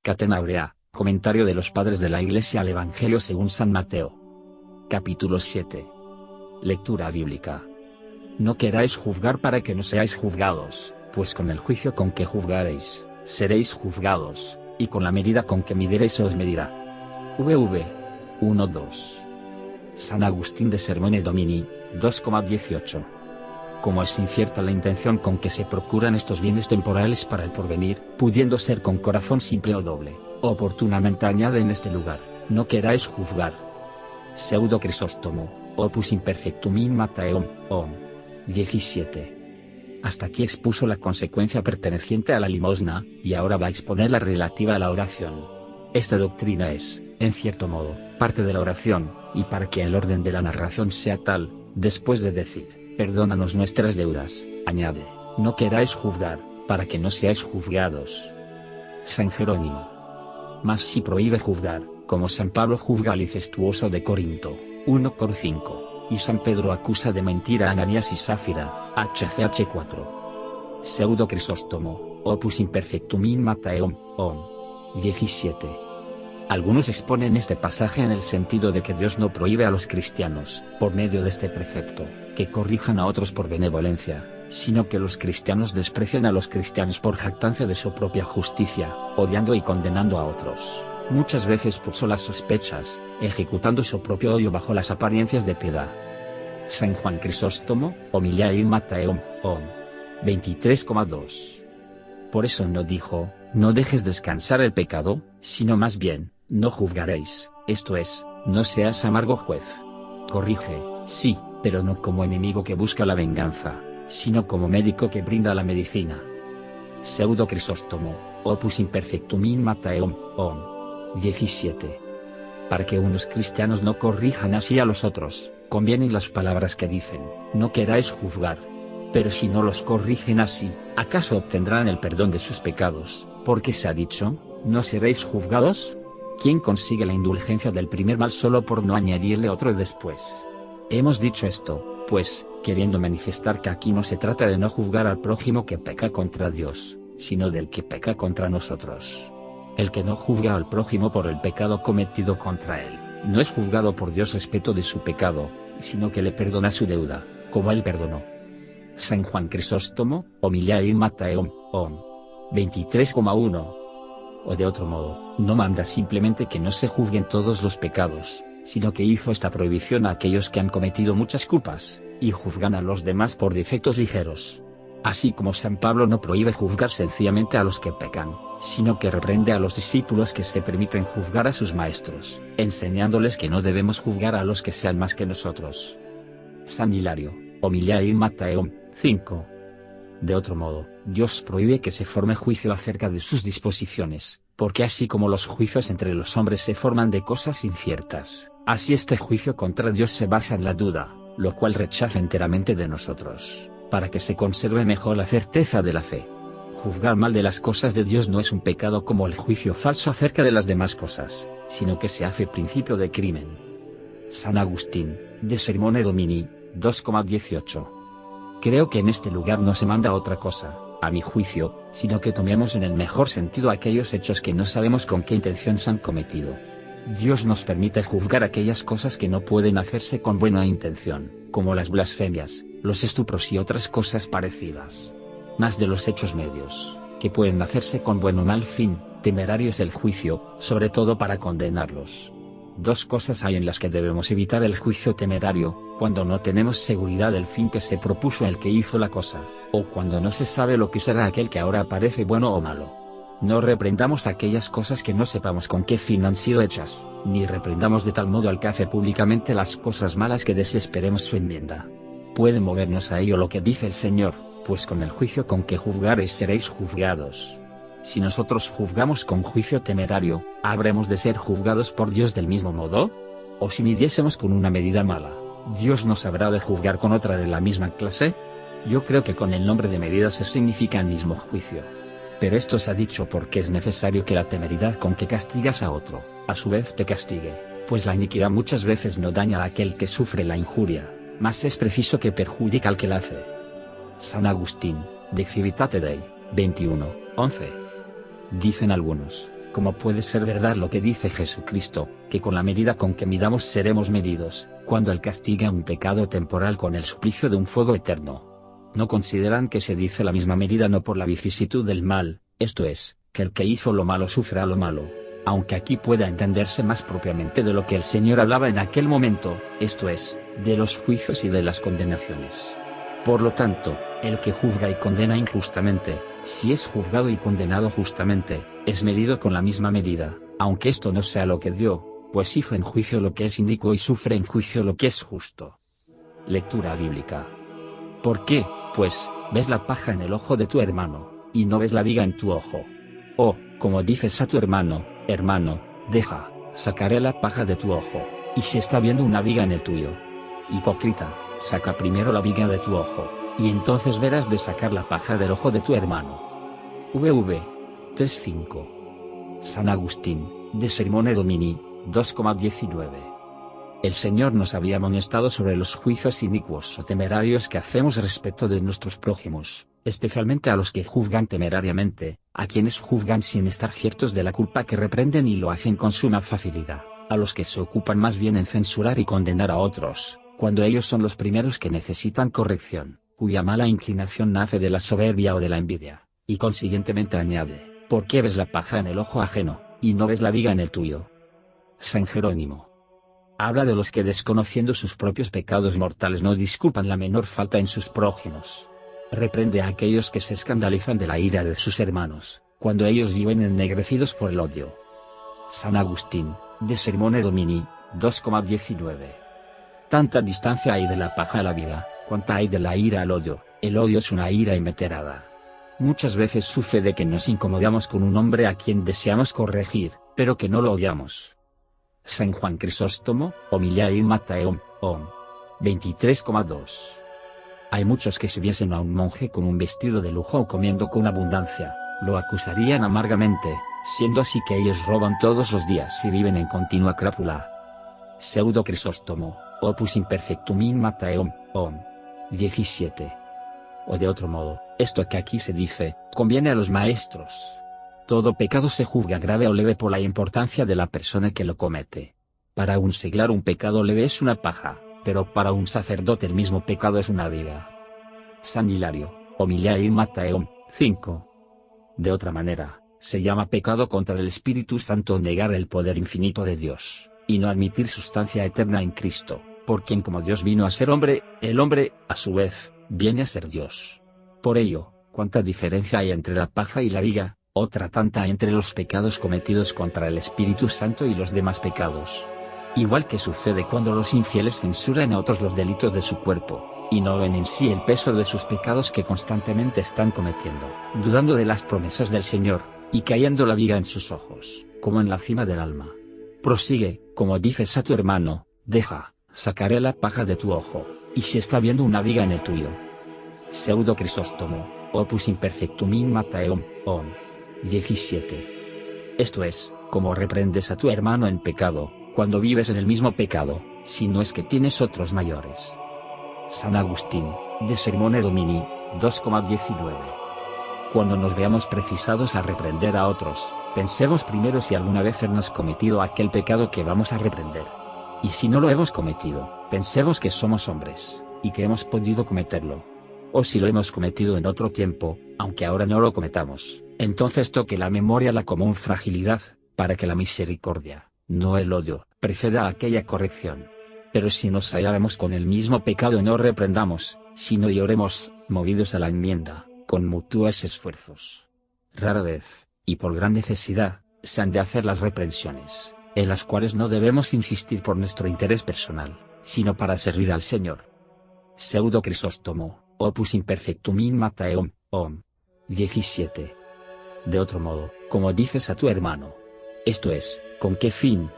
Catena Aurea, comentario de los padres de la Iglesia al Evangelio según San Mateo. Capítulo 7. Lectura bíblica. No queráis juzgar para que no seáis juzgados, pues con el juicio con que juzgaréis, seréis juzgados, y con la medida con que midiréis se os medirá. VV 1:2. San Agustín de Sermone Domini, 2,18. Como es incierta la intención con que se procuran estos bienes temporales para el porvenir, pudiendo ser con corazón simple o doble, oportunamente añade en este lugar, no queráis juzgar. Pseudo Crisóstomo, Opus Imperfectum in Matteum, 17. Hasta aquí expuso la consecuencia perteneciente a la limosna, y ahora va a exponer la relativa a la oración. Esta doctrina es, en cierto modo, parte de la oración, y para que el orden de la narración sea tal, después de decir, perdónanos nuestras deudas, añade, no queráis juzgar, para que no seáis juzgados. San Jerónimo. Mas si prohíbe juzgar, como San Pablo juzga al incestuoso de Corinto, 1 Cor 5, y San Pedro acusa de mentira a Ananías y Sáfira, HCH 4. Pseudo Crisóstomo, Opus Imperfectum in Matteum, 17. Algunos exponen este pasaje en el sentido de que Dios no prohíbe a los cristianos, por medio de este precepto, que corrijan a otros por benevolencia, sino que los cristianos desprecian a los cristianos por jactancia de su propia justicia, odiando y condenando a otros, muchas veces por solas sospechas, ejecutando su propio odio bajo las apariencias de piedad. San Juan Crisóstomo, Homilia in Matteum, 23,2. Por eso no dijo, no dejes descansar el pecado, sino más bien, no juzgaréis, esto es, no seas amargo juez. Corrige, sí, pero no como enemigo que busca la venganza, sino como médico que brinda la medicina. Pseudo Crisóstomo, Opus Imperfectum in Matteum, 17. Para que unos cristianos no corrijan así a los otros, convienen las palabras que dicen, no queráis juzgar. Pero si no los corrigen así, ¿acaso obtendrán el perdón de sus pecados? Porque se ha dicho, ¿no seréis juzgados? ¿Quién consigue la indulgencia del primer mal solo por no añadirle otro después? Hemos dicho esto, pues, queriendo manifestar que aquí no se trata de no juzgar al prójimo que peca contra Dios, sino del que peca contra nosotros. El que no juzga al prójimo por el pecado cometido contra él, no es juzgado por Dios respecto de su pecado, sino que le perdona su deuda, como él perdonó. San Juan Crisóstomo, Homilia in Matteum, 23,1. O de otro modo, no manda simplemente que no se juzguen todos los pecados, sino que hizo esta prohibición a aquellos que han cometido muchas culpas, y juzgan a los demás por defectos ligeros. Así como San Pablo no prohíbe juzgar sencillamente a los que pecan, sino que reprende a los discípulos que se permiten juzgar a sus maestros, enseñándoles que no debemos juzgar a los que sean más que nosotros. San Hilario, Homilia in Matteum, 5. De otro modo, Dios prohíbe que se forme juicio acerca de sus disposiciones, porque así como los juicios entre los hombres se forman de cosas inciertas, así este juicio contra Dios se basa en la duda, lo cual rechaza enteramente de nosotros, para que se conserve mejor la certeza de la fe. Juzgar mal de las cosas de Dios no es un pecado como el juicio falso acerca de las demás cosas, sino que se hace principio de crimen. San Agustín, de Sermone Domini, 2,18. Creo que en este lugar no se manda otra cosa, a mi juicio, sino que tomemos en el mejor sentido aquellos hechos que no sabemos con qué intención se han cometido. Dios nos permite juzgar aquellas cosas que no pueden hacerse con buena intención, como las blasfemias, los estupros y otras cosas parecidas. Mas de los hechos medios, que pueden hacerse con buen o mal fin, temerario es el juicio, sobre todo para condenarlos. Dos cosas hay en las que debemos evitar el juicio temerario, cuando no tenemos seguridad del fin que se propuso el que hizo la cosa, o cuando no se sabe lo que será aquel que ahora parece bueno o malo. No reprendamos aquellas cosas que no sepamos con qué fin han sido hechas, ni reprendamos de tal modo al que hace públicamente las cosas malas que desesperemos su enmienda. Puede movernos a ello lo que dice el Señor, pues con el juicio con que juzgareis seréis juzgados. Si nosotros juzgamos con juicio temerario, ¿habremos de ser juzgados por Dios del mismo modo? ¿O si midiésemos con una medida mala, Dios nos habrá de juzgar con otra de la misma clase? Yo creo que con el nombre de medidas eso significa el mismo juicio. Pero esto se ha dicho porque es necesario que la temeridad con que castigas a otro, a su vez te castigue, pues la iniquidad muchas veces no daña a aquel que sufre la injuria, mas es preciso que perjudica al que la hace. San Agustín, de Civitate Dei, 21, 11. Dicen algunos, ¿Cómo puede ser verdad lo que dice Jesucristo, que con la medida con que midamos seremos medidos, cuando Él castiga un pecado temporal con el suplicio de un fuego eterno? ¿No consideran que se dice la misma medida no por la vicisitud del mal, esto es, que el que hizo lo malo sufra lo malo? Aunque aquí pueda entenderse más propiamente de lo que el Señor hablaba en aquel momento, esto es, de los juicios y de las condenaciones. Por lo tanto, el que juzga y condena injustamente, si es juzgado y condenado justamente, es medido con la misma medida, aunque esto no sea lo que dio, pues hizo en juicio lo que es inicuo y sufre en juicio lo que es justo. Lectura bíblica. ¿Por qué, pues, ves la paja en el ojo de tu hermano, y no ves la viga en tu ojo? O, como dices a tu hermano, hermano, deja, sacaré la paja de tu ojo, y si está viendo una viga en el tuyo. Hipócrita, saca primero la viga de tu ojo, y entonces verás de sacar la paja del ojo de tu hermano. VV 3.5. San Agustín, de Sermone Domini, 2,19. El Señor nos había amonestado sobre los juicios inicuos o temerarios que hacemos respecto de nuestros prójimos, especialmente a los que juzgan temerariamente, a quienes juzgan sin estar ciertos de la culpa que reprenden y lo hacen con suma facilidad, a los que se ocupan más bien en censurar y condenar a otros, cuando ellos son los primeros que necesitan corrección, cuya mala inclinación nace de la soberbia o de la envidia, y consiguientemente añade, ¿por qué ves la paja en el ojo ajeno, y no ves la viga en el tuyo? San Jerónimo habla de los que desconociendo sus propios pecados mortales no disculpan la menor falta en sus prójimos. Reprende a aquellos que se escandalizan de la ira de sus hermanos, cuando ellos viven ennegrecidos por el odio. San Agustín, de Sermone Domini, 2,19. Tanta distancia hay de la paja a la viga, cuanta hay de la ira al odio. El odio es una ira inveterada. Muchas veces sucede que nos incomodamos con un hombre a quien deseamos corregir, pero que no lo odiamos. San Juan Crisóstomo, Homiliae in Matteum, 23,2. Hay muchos que si viesen a un monje con un vestido de lujo o comiendo con abundancia, lo acusarían amargamente, siendo así que ellos roban todos los días y viven en continua crápula. Pseudo Crisóstomo, Opus Imperfectum in Matteum, 17. O de otro modo, esto que aquí se dice, conviene a los maestros. Todo pecado se juzga grave o leve por la importancia de la persona que lo comete. Para un seglar un pecado leve es una paja, pero para un sacerdote el mismo pecado es una viga. San Hilario, Homiliae in Matteum, 5. De otra manera, se llama pecado contra el Espíritu Santo negar el poder infinito de Dios, y no admitir sustancia eterna en Cristo, por quien como Dios vino a ser hombre, el hombre, a su vez, viene a ser Dios. Por ello, cuánta diferencia hay entre la paja y la viga, otra tanta entre los pecados cometidos contra el Espíritu Santo y los demás pecados. Igual que sucede cuando los infieles censuran a otros los delitos de su cuerpo, y no ven en sí el peso de sus pecados que constantemente están cometiendo, dudando de las promesas del Señor, y cayendo la viga en sus ojos, como en la cima del alma. Prosigue, como dices a tu hermano, deja, sacaré la paja de tu ojo, y si está viendo una viga en el tuyo. Pseudo Crisóstomo, Opus Imperfectum in Matteum, 17. Esto es, como reprendes a tu hermano en pecado, cuando vives en el mismo pecado, si no es que tienes otros mayores. San Agustín, de Sermone Domini, 2,19. Cuando nos veamos precisados a reprender a otros, pensemos primero si alguna vez hemos cometido aquel pecado que vamos a reprender. Y si no lo hemos cometido, pensemos que somos hombres, y que hemos podido cometerlo. O si lo hemos cometido en otro tiempo, aunque ahora no lo cometamos, entonces toque la memoria la común fragilidad, para que la misericordia, no el odio, preceda a aquella corrección. Pero si nos halláramos con el mismo pecado no reprendamos, sino lloremos, movidos a la enmienda, con mutuos esfuerzos. Rara vez, y por gran necesidad, se han de hacer las reprensiones, en las cuales no debemos insistir por nuestro interés personal, sino para servir al Señor. Pseudo Crisóstomo, Opus Imperfectum in Matteum, 17. De otro modo, como dices a tu hermano. Esto es, ¿con qué fin?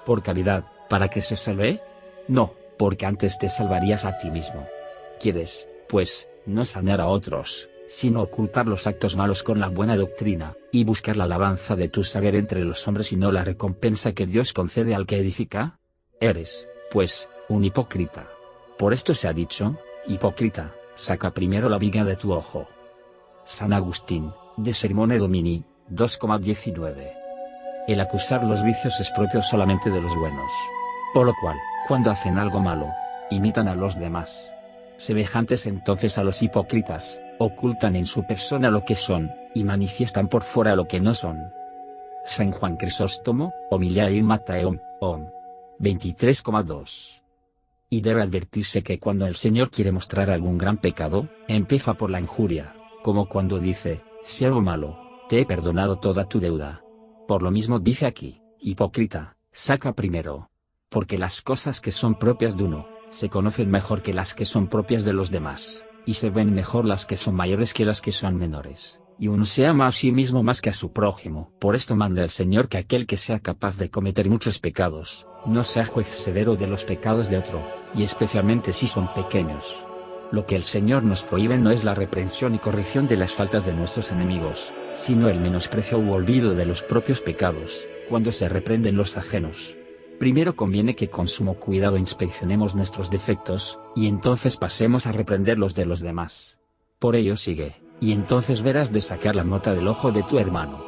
¿Por caridad, para que se salve? No, porque antes te salvarías a ti mismo. ¿Quieres, pues, no sanar a otros, sino ocultar los actos malos con la buena doctrina, y buscar la alabanza de tu saber entre los hombres y no la recompensa que Dios concede al que edifica? Eres, pues, un hipócrita. Por esto se ha dicho, hipócrita, saca primero la viga de tu ojo. San Agustín, de Sermone Domini, 2,19. El acusar los vicios es propio solamente de los buenos. Por lo cual, cuando hacen algo malo, imitan a los demás. Semejantes entonces a los hipócritas, ocultan en su persona lo que son, y manifiestan por fuera lo que no son. San Juan Crisóstomo, Homiliae Mattheum, 23,2. Y debe advertirse que cuando el Señor quiere mostrar algún gran pecado, empieza por la injuria, como cuando dice, siervo malo, te he perdonado toda tu deuda. Por lo mismo dice aquí, hipócrita, saca primero. Porque las cosas que son propias de uno, se conocen mejor que las que son propias de los demás, y se ven mejor las que son mayores que las que son menores, y uno se ama a sí mismo más que a su prójimo. Por esto manda el Señor que aquel que sea capaz de cometer muchos pecados, no sea juez severo de los pecados de otro, y especialmente si son pequeños. Lo que el Señor nos prohíbe no es la reprensión y corrección de las faltas de nuestros enemigos, sino el menosprecio u olvido de los propios pecados, cuando se reprenden los ajenos. Primero conviene que con sumo cuidado inspeccionemos nuestros defectos, y entonces pasemos a reprender los de los demás. Por ello sigue, y entonces verás de sacar la mota del ojo de tu hermano.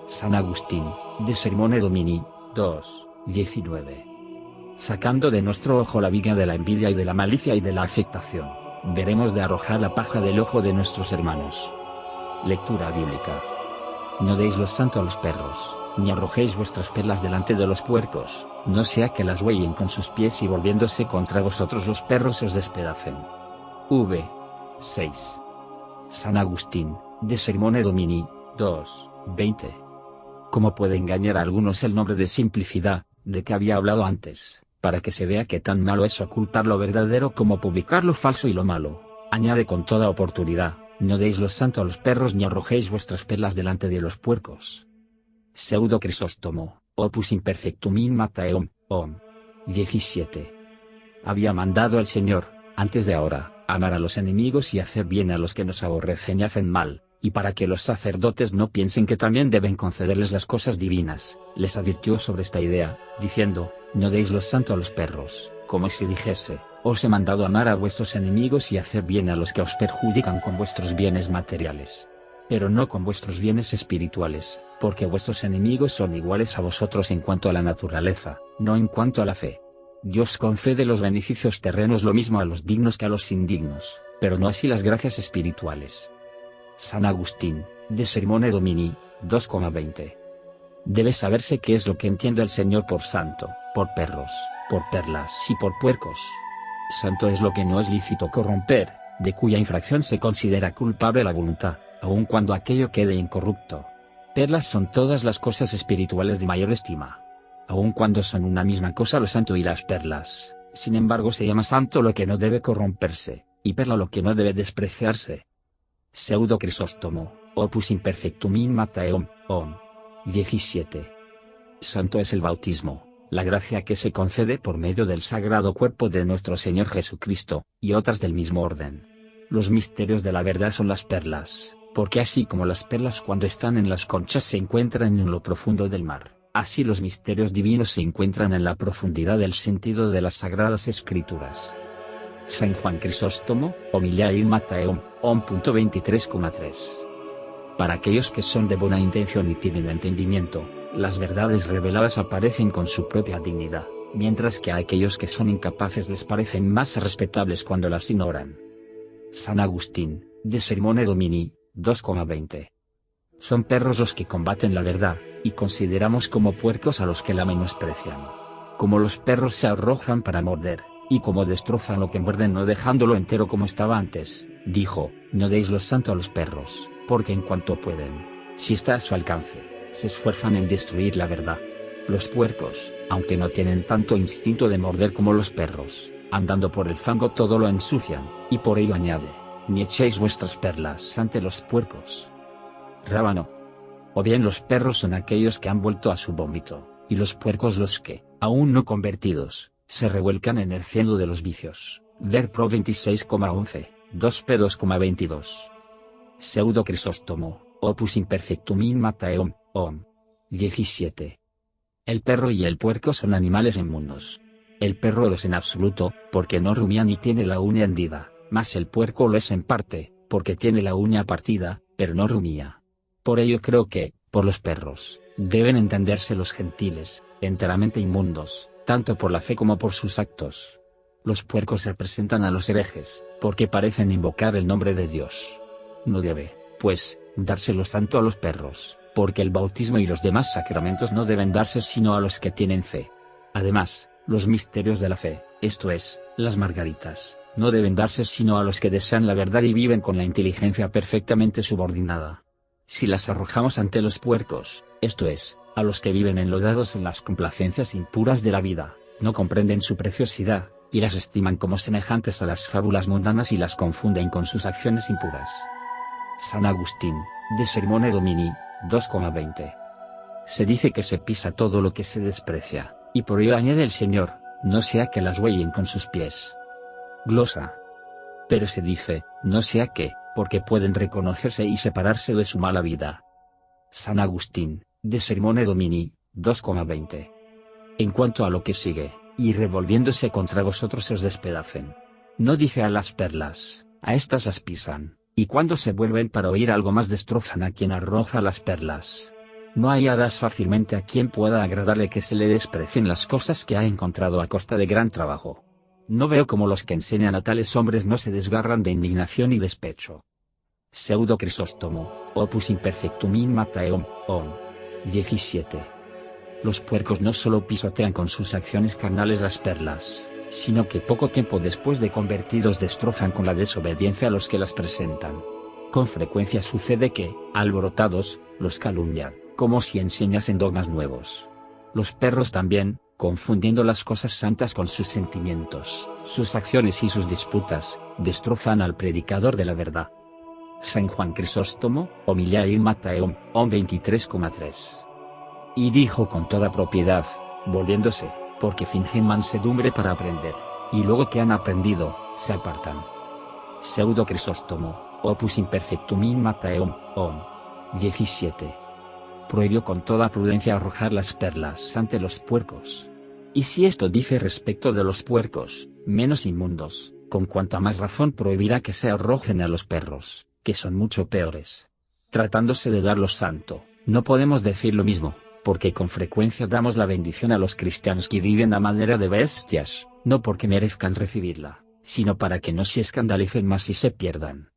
San Agustín, de Sermone Domini, 2:19. Sacando de nuestro ojo la viga de la envidia y de la malicia y de la afectación, veremos de arrojar la paja del ojo de nuestros hermanos. Lectura bíblica. No deis lo santo a los perros, ni arrojéis vuestras perlas delante de los puercos, no sea que las huellen con sus pies y volviéndose contra vosotros los perros os despedacen. 6. San Agustín, de Sermone Domini, 2:20. ¿Cómo puede engañar a algunos el nombre de simplicidad, de que había hablado antes, para que se vea que tan malo es ocultar lo verdadero como publicar lo falso y lo malo? Añade con toda oportunidad, no deis lo santo a los perros ni arrojéis vuestras perlas delante de los puercos. Pseudo Crisóstomo, Opus Imperfectum in Mattheum, 17. Había mandado el Señor, antes de ahora, amar a los enemigos y hacer bien a los que nos aborrecen y hacen mal, y para que los sacerdotes no piensen que también deben concederles las cosas divinas, les advirtió sobre esta idea, diciendo, no deis lo santo a los perros, como si dijese, os he mandado amar a vuestros enemigos y hacer bien a los que os perjudican con vuestros bienes materiales. Pero no con vuestros bienes espirituales, porque vuestros enemigos son iguales a vosotros en cuanto a la naturaleza, no en cuanto a la fe. Dios concede los beneficios terrenos lo mismo a los dignos que a los indignos, pero no así las gracias espirituales. San Agustín, de Sermone Domini, 2,20. Debe saberse qué es lo que entiende el Señor por santo, por perros, por perlas y por puercos. Santo es lo que no es lícito corromper, de cuya infracción se considera culpable la voluntad, aun cuando aquello quede incorrupto. Perlas son todas las cosas espirituales de mayor estima. Aun cuando son una misma cosa lo santo y las perlas, sin embargo se llama santo lo que no debe corromperse, y perla lo que no debe despreciarse. Pseudo Crisóstomo, Opus Imperfectum in Mattheum, 17. Santo es el bautismo, la gracia que se concede por medio del sagrado cuerpo de nuestro Señor Jesucristo, y otras del mismo orden. Los misterios de la verdad son las perlas, porque así como las perlas cuando están en las conchas se encuentran en lo profundo del mar, así los misterios divinos se encuentran en la profundidad del sentido de las sagradas escrituras. San Juan Crisóstomo, Homiliae in Mattheum, 23,3. Para aquellos que son de buena intención y tienen entendimiento, las verdades reveladas aparecen con su propia dignidad, mientras que a aquellos que son incapaces les parecen más respetables cuando las ignoran. San Agustín, de Sermone Domini, 2,20. Son perros los que combaten la verdad, y consideramos como puercos a los que la menosprecian. Como los perros se arrojan para morder, y como destrozan lo que muerden no dejándolo entero como estaba antes, dijo, no deis lo santo a los perros, porque en cuanto pueden, si está a su alcance, se esfuerzan en destruir la verdad. Los puercos, aunque no tienen tanto instinto de morder como los perros, andando por el fango todo lo ensucian, y por ello añade, ni echéis vuestras perlas ante los puercos. Rábano. O bien los perros son aquellos que han vuelto a su vómito, y los puercos los que, aún no convertidos, se revuelcan en el cielo de los vicios. Ver Pro 26,11, 2p 2,22. Pseudo Crisóstomo, Opus Imperfectum in Mattheum, 17. El perro y el puerco son animales inmundos. El perro lo es en absoluto, porque no rumia ni tiene la uña hendida, mas el puerco lo es en parte, porque tiene la uña partida, pero no rumia. Por ello creo que, por los perros, deben entenderse los gentiles, enteramente inmundos, tanto por la fe como por sus actos. Los puercos representan a los herejes, porque parecen invocar el nombre de Dios. No debe, pues, dárselo santo a los perros, porque el bautismo y los demás sacramentos no deben darse sino a los que tienen fe. Además, los misterios de la fe, esto es, las margaritas, no deben darse sino a los que desean la verdad y viven con la inteligencia perfectamente subordinada. Si las arrojamos ante los puercos, esto es, a los que viven enlodados en las complacencias impuras de la vida, no comprenden su preciosidad, y las estiman como semejantes a las fábulas mundanas y las confunden con sus acciones impuras. San Agustín, de Sermone Domini, 2,20. Se dice que se pisa todo lo que se desprecia, y por ello añade el Señor, no sea que las huellen con sus pies. Glosa. Pero se dice, no sea que, porque pueden reconocerse y separarse de su mala vida. San Agustín, de Sermone Domini, 2,20. En cuanto a lo que sigue, y revolviéndose contra vosotros os despedacen. No dice a las perlas, a estas las pisan, y cuando se vuelven para oír algo más destrozan a quien arroja las perlas. No hallarás fácilmente a quien pueda agradarle que se le desprecien las cosas que ha encontrado a costa de gran trabajo. No veo cómo los que enseñan a tales hombres no se desgarran de indignación y despecho. Pseudo Crisóstomo, Opus Imperfectum in Mattheum, 17. Los puercos no solo pisotean con sus acciones carnales las perlas, sino que poco tiempo después de convertidos destrozan con la desobediencia a los que las presentan. Con frecuencia sucede que, alborotados, los calumnian, como si enseñasen dogmas nuevos. Los perros también, confundiendo las cosas santas con sus sentimientos, sus acciones y sus disputas, destrozan al predicador de la verdad. San Juan Crisóstomo, Homilia in Mattheum, 23,3. Y dijo con toda propiedad, volviéndose, porque fingen mansedumbre para aprender, y luego que han aprendido, se apartan. Pseudo Crisóstomo, Opus Imperfectum in Mattheum, 17. Prohibió con toda prudencia arrojar las perlas ante los puercos. Y si esto dice respecto de los puercos, menos inmundos, con cuanta más razón prohibirá que se arrojen a los perros, que son mucho peores. Tratándose de dar lo santo, no podemos decir lo mismo, porque con frecuencia damos la bendición a los cristianos que viven a manera de bestias, no porque merezcan recibirla, sino para que no se escandalicen más y se pierdan.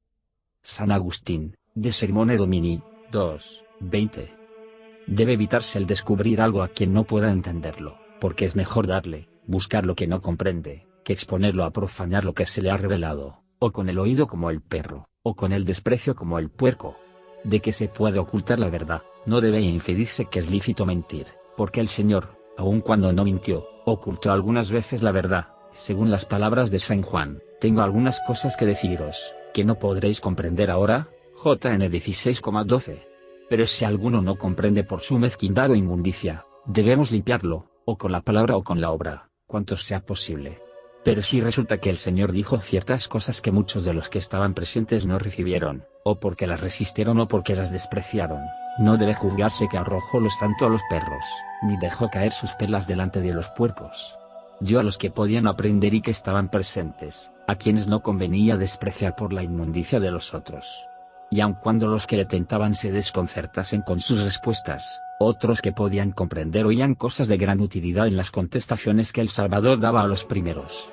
San Agustín, de Sermone Domini, 2,20. Debe evitarse el descubrir algo a quien no pueda entenderlo, porque es mejor darle, buscar lo que no comprende, que exponerlo a profanar lo que se le ha revelado, o con el oído como el perro, o con el desprecio como el puerco. De que se puede ocultar la verdad, no debe inferirse que es lícito mentir, porque el Señor, aun cuando no mintió, ocultó algunas veces la verdad, según las palabras de San Juan, tengo algunas cosas que deciros, que no podréis comprender ahora, JN 16,12. Pero si alguno no comprende por su mezquindad o inmundicia, debemos limpiarlo, o con la palabra o con la obra, cuanto sea posible. Pero si resulta que el Señor dijo ciertas cosas que muchos de los que estaban presentes no recibieron, o porque las resistieron o porque las despreciaron, no debe juzgarse que arrojó lo santo a los perros, ni dejó caer sus perlas delante de los puercos. Dio a los que podían aprender y que estaban presentes, a quienes no convenía despreciar por la inmundicia de los otros. Y aun cuando los que le tentaban se desconcertasen con sus respuestas, otros que podían comprender oían cosas de gran utilidad en las contestaciones que el Salvador daba a los primeros.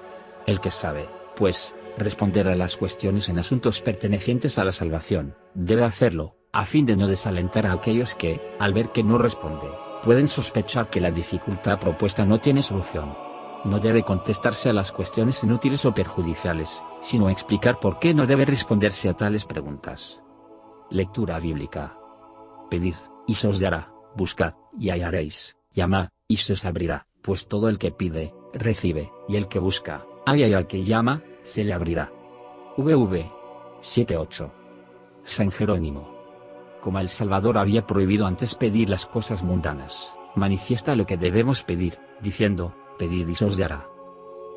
El que sabe, pues, responder a las cuestiones en asuntos pertenecientes a la salvación, debe hacerlo, a fin de no desalentar a aquellos que, al ver que no responde, pueden sospechar que la dificultad propuesta no tiene solución. No debe contestarse a las cuestiones inútiles o perjudiciales, sino explicar por qué no debe responderse a tales preguntas. Lectura bíblica. Pedid, y se os dará, buscad, y hallaréis, llamad, y se os abrirá, pues todo el que pide, recibe, y el que busca, halla, y al que llama, se le abrirá. VV 7:8. San Jerónimo. Como el Salvador había prohibido antes pedir las cosas mundanas, manifiesta lo que debemos pedir, diciendo, pedid y se os dará.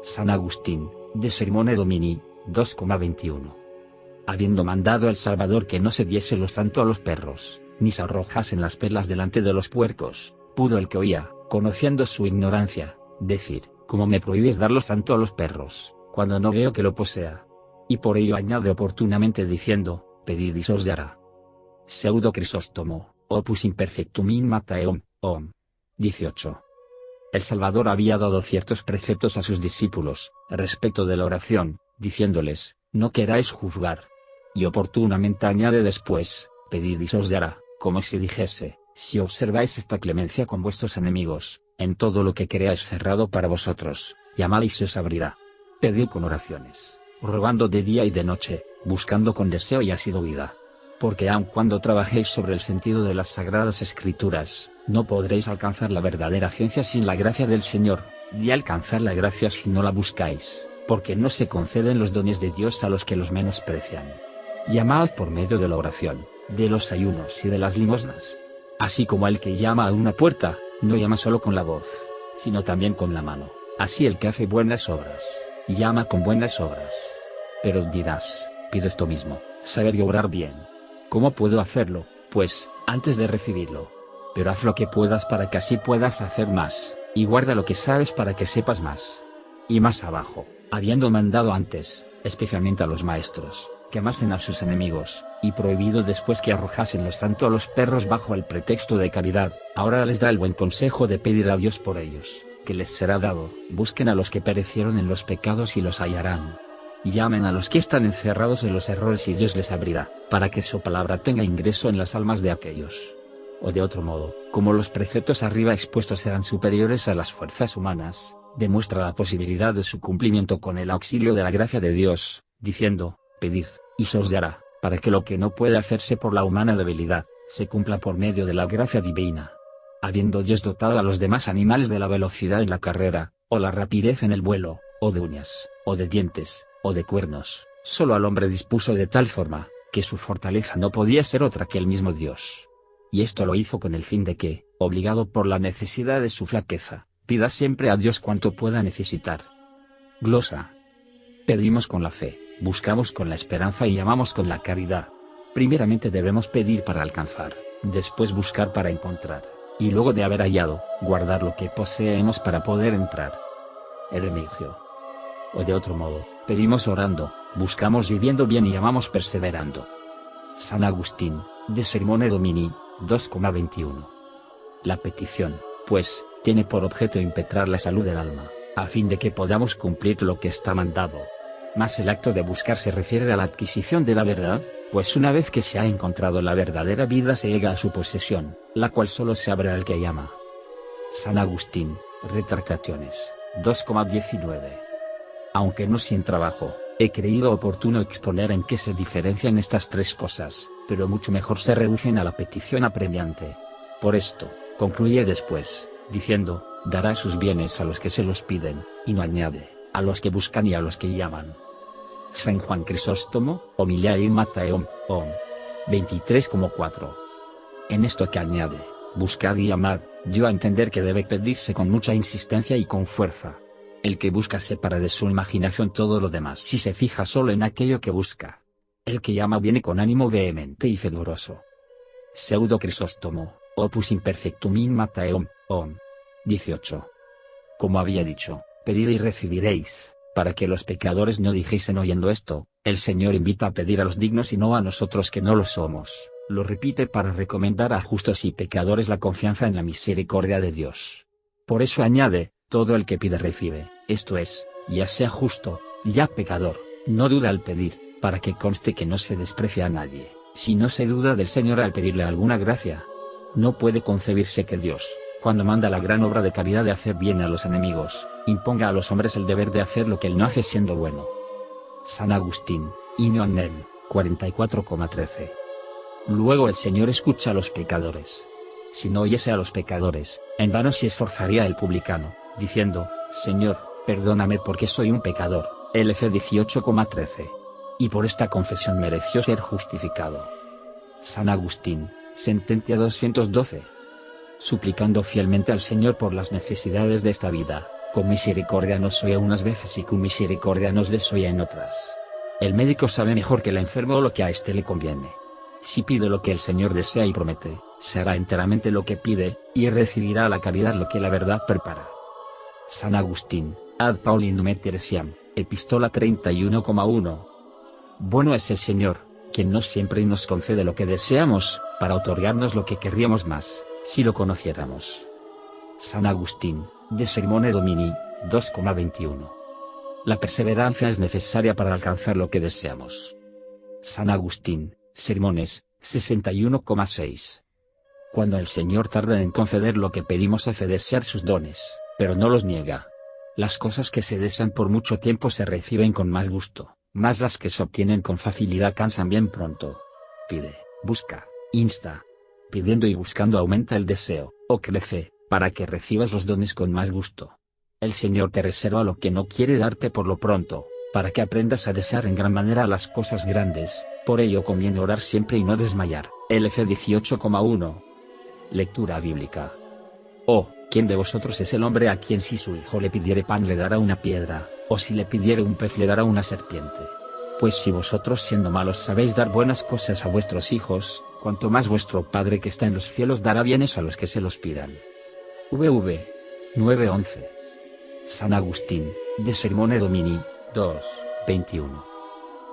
San Agustín, de Sermone Domini, 2,21. Habiendo mandado el Salvador que no se diese lo santo a los perros, ni se arrojasen las perlas delante de los puercos, pudo el que oía, conociendo su ignorancia, decir, ¿cómo me prohíbes dar lo santo a los perros, cuando no veo que lo posea? Y por ello añade oportunamente diciendo, pedid y se os dará. Pseudo Crisóstomo, opus imperfectum in Mattheum, om. 18. El Salvador había dado ciertos preceptos a sus discípulos, respecto de la oración, diciéndoles, no queráis juzgar. Y oportunamente añade después, pedid y se os dará, como si dijese, si observáis esta clemencia con vuestros enemigos, en todo lo que creáis cerrado para vosotros, llamad y se os abrirá. Pedid con oraciones, rogando de día y de noche, buscando con deseo y asiduidad. Porque aun cuando trabajéis sobre el sentido de las sagradas escrituras, no podréis alcanzar la verdadera ciencia sin la gracia del Señor, ni alcanzar la gracia si no la buscáis, porque no se conceden los dones de Dios a los que los menosprecian. Llamad por medio de la oración, de los ayunos y de las limosnas. Así como el que llama a una puerta, no llama solo con la voz, sino también con la mano. Así el que hace buenas obras, llama con buenas obras. Pero dirás, pido esto mismo, saber y obrar bien. ¿Cómo puedo hacerlo? Pues, antes de recibirlo. Pero haz lo que puedas para que así puedas hacer más, y guarda lo que sabes para que sepas más. Y más abajo, habiendo mandado antes, especialmente a los maestros, que amasen a sus enemigos, y prohibido después que arrojasen lo santo a los perros bajo el pretexto de caridad, ahora les da el buen consejo de pedir a Dios por ellos, que les será dado. Busquen a los que perecieron en los pecados y los hallarán. Llamen a los que están encerrados en los errores y Dios les abrirá, para que su palabra tenga ingreso en las almas de aquellos. O de otro modo, como los preceptos arriba expuestos eran superiores a las fuerzas humanas, demuestra la posibilidad de su cumplimiento con el auxilio de la gracia de Dios, diciendo, pedid, y se os dará, para que lo que no puede hacerse por la humana debilidad, se cumpla por medio de la gracia divina. Habiendo Dios dotado a los demás animales de la velocidad en la carrera, o la rapidez en el vuelo, o de uñas, o de dientes, o de cuernos, solo al hombre dispuso de tal forma, que su fortaleza no podía ser otra que el mismo Dios. Y esto lo hizo con el fin de que, obligado por la necesidad de su flaqueza, pida siempre a Dios cuanto pueda necesitar. Glosa. Pedimos con la fe, buscamos con la esperanza y llamamos con la caridad. Primeramente debemos pedir para alcanzar, después buscar para encontrar, y luego de haber hallado, guardar lo que poseemos para poder entrar. Hermenegio. O de otro modo, pedimos orando, buscamos viviendo bien y llamamos perseverando. San Agustín, de Sermone Domini, 2,21. La petición, pues, tiene por objeto impetrar la salud del alma, a fin de que podamos cumplir lo que está mandado. Mas el acto de buscar se refiere a la adquisición de la verdad, pues una vez que se ha encontrado la verdadera vida se llega a su posesión, la cual solo se abre al que llama. San Agustín, Retractaciones, 2,19. Aunque no sin trabajo, he creído oportuno exponer en qué se diferencian estas tres cosas, pero mucho mejor se reducen a la petición apremiante. Por esto, concluye después, diciendo, dará sus bienes a los que se los piden, y no añade, a los que buscan y a los que llaman. San Juan Crisóstomo, Homilia in Mattheum, om. 23,4. En esto que añade, buscad y llamad, dio a entender que debe pedirse con mucha insistencia y con fuerza. El que busca separa de su imaginación todo lo demás si se fija solo en aquello que busca. El que llama viene con ánimo vehemente y fervoroso. Pseudo Crisóstomo, opus imperfectum in Mattheum, om. 18. Como había dicho, pedid y recibiréis, para que los pecadores no dijesen oyendo esto, el Señor invita a pedir a los dignos y no a nosotros que no lo somos, lo repite para recomendar a justos y pecadores la confianza en la misericordia de Dios. Por eso añade, todo el que pide recibe, esto es, ya sea justo, ya pecador, no duda al pedir, para que conste que no se desprecia a nadie, si no se duda del Señor al pedirle alguna gracia. No puede concebirse que Dios, cuando manda la gran obra de caridad de hacer bien a los enemigos, imponga a los hombres el deber de hacer lo que él no hace siendo bueno. San Agustín, In Onnem, 44,13. Luego el Señor escucha a los pecadores. Si no oyese a los pecadores, en vano se esforzaría el publicano, diciendo, Señor, perdóname porque soy un pecador, LC 18,13. Y por esta confesión mereció ser justificado. San Agustín, Sentencia 212. Suplicando fielmente al Señor por las necesidades de esta vida, con misericordia nos oye unas veces y con misericordia nos desoye en otras. El médico sabe mejor que el enfermo lo que a éste le conviene. Si pide lo que el Señor desea y promete, será enteramente lo que pide, y recibirá a la caridad lo que la verdad prepara. San Agustín, Ad Paulinum et Teresiam, Epístola 31,1. Bueno es el Señor, quien no siempre nos concede lo que deseamos, para otorgarnos lo que querríamos más, si lo conociéramos. San Agustín, de Sermone Domini, 2,21. La perseverancia es necesaria para alcanzar lo que deseamos. San Agustín, Sermones, 61,6. Cuando el Señor tarda en conceder lo que pedimos hace desear sus dones, pero no los niega. Las cosas que se desean por mucho tiempo se reciben con más gusto, mas las que se obtienen con facilidad cansan bien pronto. Pide, busca, insta. Pidiendo y buscando aumenta el deseo, o crece, para que recibas los dones con más gusto. El Señor te reserva lo que no quiere darte por lo pronto, para que aprendas a desear en gran manera las cosas grandes. Por ello conviene orar siempre y no desmayar. LC 18,1. Lectura bíblica. Oh, ¿quién de vosotros es el hombre a quien si su hijo le pidiere pan le dará una piedra, o si le pidiere un pez le dará una serpiente? Pues si vosotros siendo malos sabéis dar buenas cosas a vuestros hijos, cuanto más vuestro Padre que está en los cielos dará bienes a los que se los pidan. VV 9:11. San Agustín, de Sermone Domini, 2:21.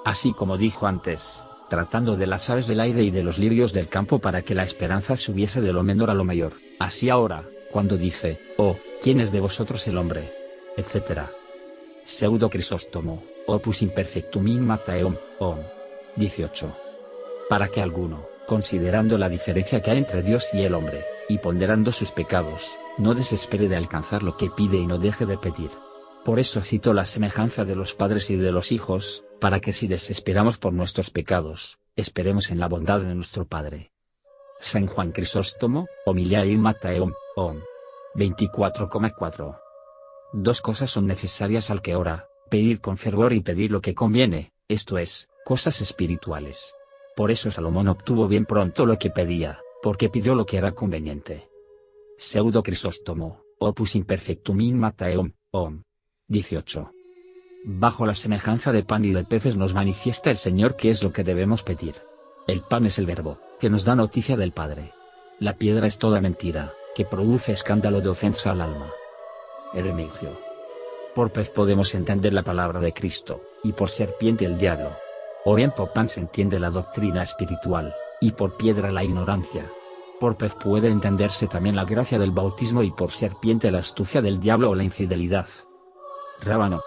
Así como dijo antes, tratando de las aves del aire y de los lirios del campo para que la esperanza subiese de lo menor a lo mayor, así ahora, cuando dice, oh, ¿quién es de vosotros el hombre? Etc. Pseudo Crisóstomo, Opus Imperfectum in Matteum, 18. Para que alguno, considerando la diferencia que hay entre Dios y el hombre, y ponderando sus pecados, no desespere de alcanzar lo que pide y no deje de pedir. Por eso cito la semejanza de los padres y de los hijos, para que si desesperamos por nuestros pecados, esperemos en la bondad de nuestro Padre. San Juan Crisóstomo, Homilia in Matteum, 24,4. Dos cosas son necesarias al que ora, pedir con fervor y pedir lo que conviene, esto es, cosas espirituales. Por eso Salomón obtuvo bien pronto lo que pedía, porque pidió lo que era conveniente. Pseudo Crisóstomo, Opus Imperfectum in Matteum, 18. Bajo la semejanza de pan y de peces nos manifiesta el Señor qué es lo que debemos pedir. El pan es el verbo, que nos da noticia del Padre. La piedra es toda mentira, que produce escándalo de ofensa al alma. Hermenegio. Por pez podemos entender la palabra de Cristo, y por serpiente el diablo. O bien por pan se entiende la doctrina espiritual, y por piedra la ignorancia. Por pez puede entenderse también la gracia del bautismo y por serpiente la astucia del diablo o la infidelidad. Rábano.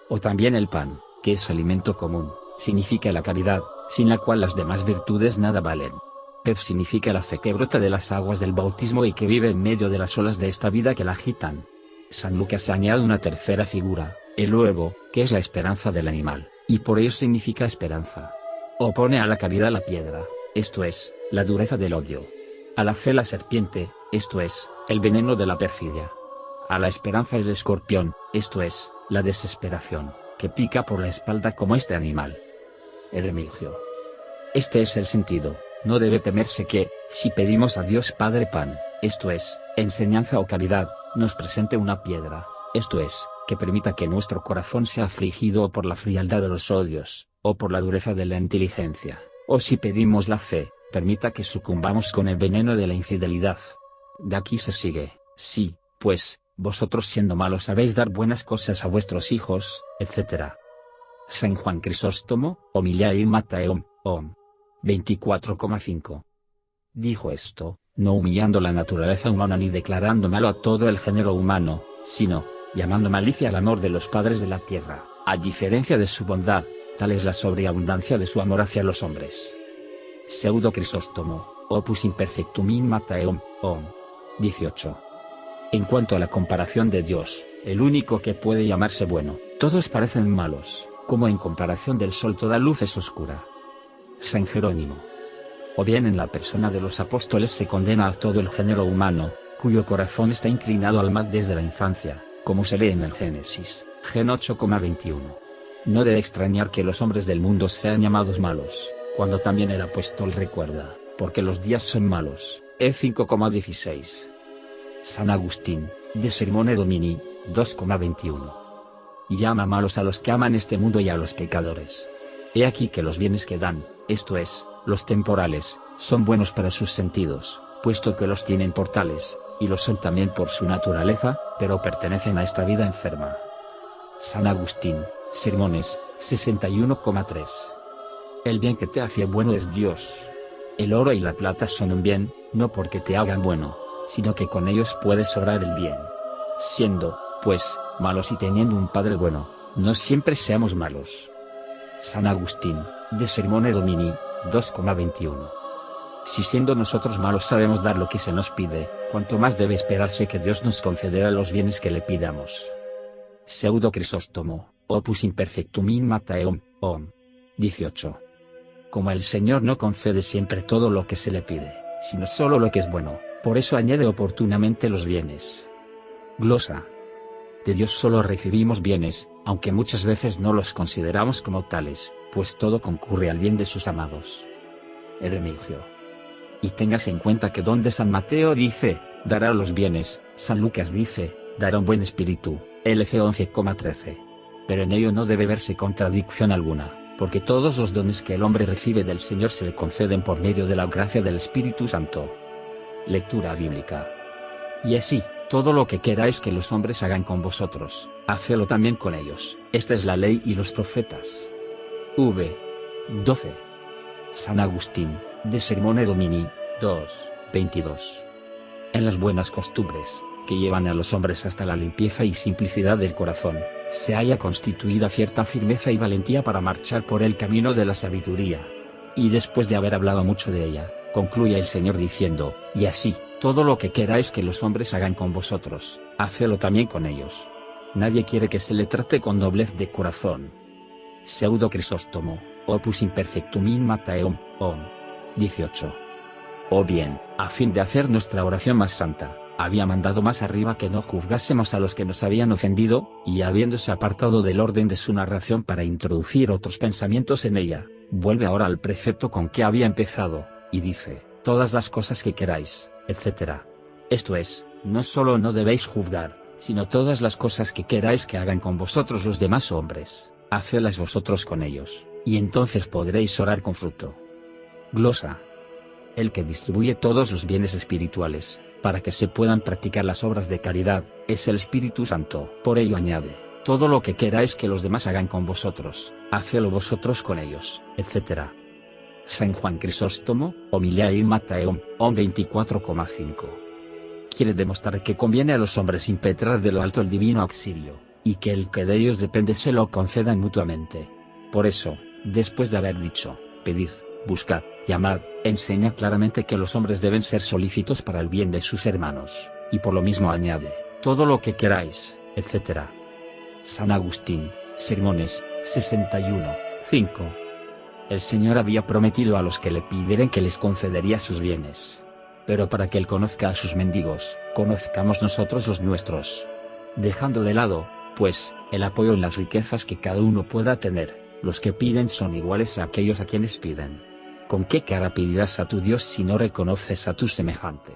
O también el pan, que es alimento común, significa la caridad, sin la cual las demás virtudes nada valen. Pez significa la fe que brota de las aguas del bautismo y que vive en medio de las olas de esta vida que la agitan. San Lucas añade una tercera figura, el huevo, que es la esperanza del animal, y por ello significa esperanza. Opone a la caridad la piedra, esto es, la dureza del odio. A la fe la serpiente, esto es, el veneno de la perfidia. A la esperanza el escorpión, esto es, la desesperación, que pica por la espalda como este animal. Hermenegio. Este es el sentido, no debe temerse que, si pedimos a Dios Padre pan, esto es, enseñanza o caridad, nos presente una piedra, esto es, que permita que nuestro corazón sea afligido o por la frialdad de los odios, o por la dureza de la inteligencia, o si pedimos la fe, permita que sucumbamos con el veneno de la infidelidad. De aquí se sigue, sí, pues, vosotros siendo malos sabéis dar buenas cosas a vuestros hijos, etc. San Juan Crisóstomo, Homilia in Matteum, 24,5. Dijo esto, no humillando la naturaleza humana ni declarando malo a todo el género humano, sino, llamando malicia al amor de los padres de la tierra, a diferencia de su bondad, tal es la sobreabundancia de su amor hacia los hombres. Pseudo Crisóstomo, Opus Imperfectum in Matteum, 18. En cuanto a la comparación de Dios, el único que puede llamarse bueno, todos parecen malos, como en comparación del sol toda luz es oscura. San Jerónimo. O bien en la persona de los apóstoles se condena a todo el género humano, cuyo corazón está inclinado al mal desde la infancia, como se lee en el Génesis, Gen 8,21. No debe extrañar que los hombres del mundo sean llamados malos, cuando también el apóstol recuerda, porque los días son malos, E5,16. San Agustín, de Sermone Domini, 2,21. Llama malos a los que aman este mundo y a los pecadores. He aquí que los bienes que dan, esto es, los temporales, son buenos para sus sentidos, puesto que los tienen por tales, y lo son también por su naturaleza, pero pertenecen a esta vida enferma. San Agustín, Sermones, 61,3. El bien que te hace bueno es Dios. El oro y la plata son un bien, no porque te hagan bueno, sino que con ellos puedes obrar el bien. Siendo, pues, malos y teniendo un Padre bueno, no siempre seamos malos. San Agustín, de Sermone Domini, 2,21. Si siendo nosotros malos sabemos dar lo que se nos pide, cuanto más debe esperarse que Dios nos concederá los bienes que le pidamos. Pseudo Crisóstomo, Opus Imperfectum in Matteum, 18. Como el Señor no concede siempre todo lo que se le pide, sino solo lo que es bueno, por eso añade oportunamente los bienes. Glosa. De Dios solo recibimos bienes, aunque muchas veces no los consideramos como tales, pues todo concurre al bien de sus amados. Hermenegio. Y tengas en cuenta que donde San Mateo dice, dará los bienes, San Lucas dice, dará un buen espíritu, LC 11,13. Pero en ello no debe verse contradicción alguna, porque todos los dones que el hombre recibe del Señor se le conceden por medio de la gracia del Espíritu Santo. Lectura bíblica. Y así, todo lo que queráis que los hombres hagan con vosotros, hacedlo también con ellos. Esta es la ley y los profetas. 12. San Agustín, de Sermone Domini, 2:22. En las buenas costumbres, que llevan a los hombres hasta la limpieza y simplicidad del corazón, se haya constituida cierta firmeza y valentía para marchar por el camino de la sabiduría. Y después de haber hablado mucho de ella, concluye el Señor diciendo, y así, todo lo que queráis que los hombres hagan con vosotros, hacedlo también con ellos. Nadie quiere que se le trate con doblez de corazón. Pseudo Crisóstomo, Opus Imperfectum in Matteum, 18. O bien, a fin de hacer nuestra oración más santa, había mandado más arriba que no juzgásemos a los que nos habían ofendido, y habiéndose apartado del orden de su narración para introducir otros pensamientos en ella, vuelve ahora al precepto con que había empezado, y dice, todas las cosas que queráis, etc. Esto es, no solo no debéis juzgar, sino todas las cosas que queráis que hagan con vosotros los demás hombres, hacedlas vosotros con ellos, y entonces podréis orar con fruto. Glosa. El que distribuye todos los bienes espirituales, para que se puedan practicar las obras de caridad, es el Espíritu Santo. Por ello añade, todo lo que queráis que los demás hagan con vosotros, hacedlo vosotros con ellos, etc. San Juan Crisóstomo, Homilia in Matteum, 24,5. Quiere demostrar que conviene a los hombres impetrar de lo alto el divino auxilio, y que el que de ellos depende se lo concedan mutuamente. Por eso, después de haber dicho, pedid, buscad, llamad, enseña claramente que los hombres deben ser solícitos para el bien de sus hermanos, y por lo mismo añade, todo lo que queráis, etc. San Agustín, Sermones, 61:5. El Señor había prometido a los que le pidieran que les concedería sus bienes. Pero para que Él conozca a sus mendigos, conozcamos nosotros los nuestros. Dejando de lado, pues, el apoyo en las riquezas que cada uno pueda tener, los que piden son iguales a aquellos a quienes piden. ¿Con qué cara pedirás a tu Dios si no reconoces a tu semejante?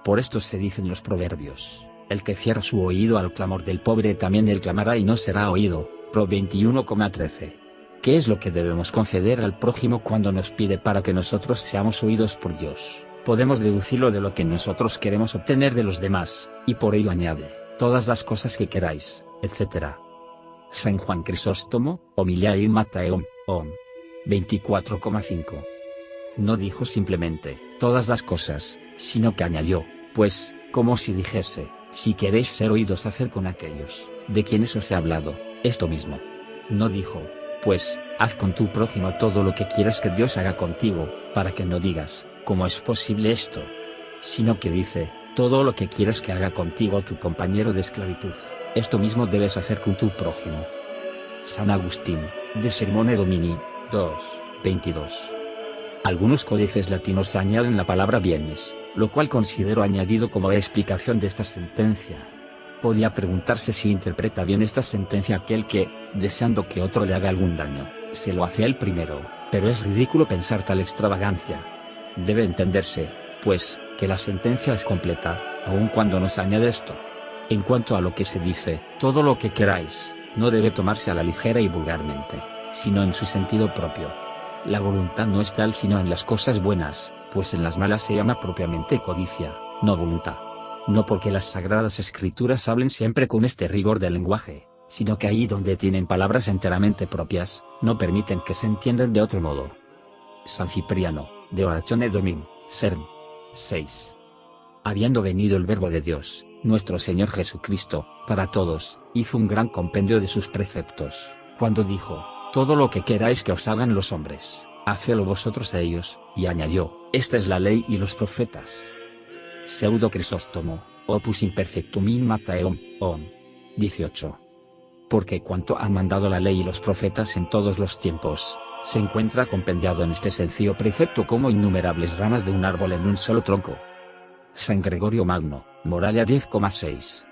Por esto se dicen los proverbios, el que cierra su oído al clamor del pobre también él clamará y no será oído, Pro 21,13. ¿Qué es lo que debemos conceder al prójimo cuando nos pide para que nosotros seamos oídos por Dios? Podemos deducirlo de lo que nosotros queremos obtener de los demás, y por ello añade, todas las cosas que queráis, etc. San Juan Crisóstomo, Homilia in Matteum, 24,5. No dijo simplemente, todas las cosas, sino que añadió, pues, como si dijese, si queréis ser oídos haced con aquellos, de quienes os he hablado, esto mismo. No dijo, pues, haz con tu prójimo todo lo que quieras que Dios haga contigo, para que no digas, ¿cómo es posible esto? Sino que dice, todo lo que quieras que haga contigo tu compañero de esclavitud, esto mismo debes hacer con tu prójimo. San Agustín, de Sermone Domini, 2:22. Algunos códices latinos añaden la palabra bienes, lo cual considero añadido como explicación de esta sentencia. Podía preguntarse si interpreta bien esta sentencia aquel que, deseando que otro le haga algún daño, se lo hace a él primero, pero es ridículo pensar tal extravagancia. Debe entenderse, pues, que la sentencia es completa, aun cuando nos añade esto. En cuanto a lo que se dice, todo lo que queráis, no debe tomarse a la ligera y vulgarmente, sino en su sentido propio. La voluntad no es tal sino en las cosas buenas, pues en las malas se llama propiamente codicia, no voluntad. No porque las sagradas escrituras hablen siempre con este rigor del lenguaje, sino que ahí donde tienen palabras enteramente propias, no permiten que se entiendan de otro modo. San Cipriano, de Oratione Domini, Serm. 6. Habiendo venido el Verbo de Dios, nuestro Señor Jesucristo, para todos, hizo un gran compendio de sus preceptos, cuando dijo: todo lo que queráis que os hagan los hombres, hacedlo vosotros a ellos, y añadió: esta es la ley y los profetas. Pseudo Crisóstomo, Opus Imperfectum in Mattheum, 18. Porque cuanto han mandado la ley y los profetas en todos los tiempos, se encuentra compendiado en este sencillo precepto como innumerables ramas de un árbol en un solo tronco. San Gregorio Magno, Moralia 10,6.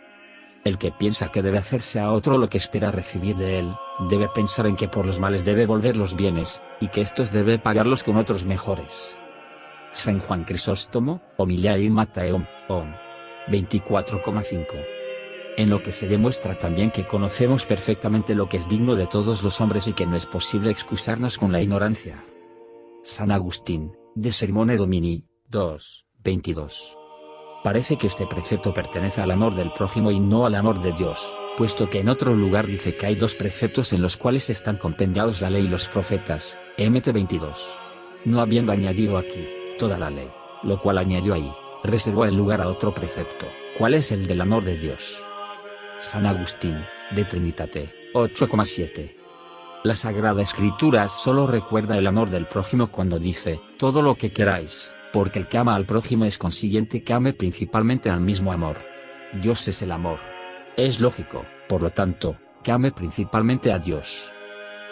El que piensa que debe hacerse a otro lo que espera recibir de él, debe pensar en que por los males debe volver los bienes, y que estos debe pagarlos con otros mejores. San Juan Crisóstomo, Homilia in Mattheum, 24,5. En lo que se demuestra también que conocemos perfectamente lo que es digno de todos los hombres y que no es posible excusarnos con la ignorancia. San Agustín, De Sermone Domini, 22. Parece que este precepto pertenece al amor del prójimo y no al amor de Dios, puesto que en otro lugar dice que hay dos preceptos en los cuales están compendiados la ley y los profetas, Mt 22. No habiendo añadido aquí toda la ley, lo cual añadió ahí, reservó el lugar a otro precepto, ¿cuál es el del amor de Dios? San Agustín, De Trinitate, 8,7. La Sagrada Escritura solo recuerda el amor del prójimo cuando dice: todo lo que queráis, porque el que ama al prójimo es consiguiente que ame principalmente al mismo amor. Dios es el amor. Es lógico, por lo tanto, que ame principalmente a Dios.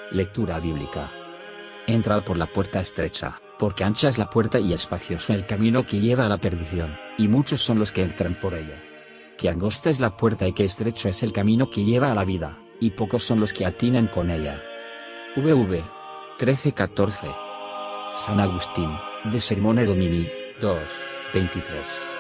Lectura bíblica. Entrad por la puerta estrecha, porque ancha es la puerta y espacioso el camino que lleva a la perdición, y muchos son los que entran por ella. Que angosta es la puerta y que estrecho es el camino que lleva a la vida, y pocos son los que atinan con ella. VV 13,14. San Agustín, De Sermone Domini, 23.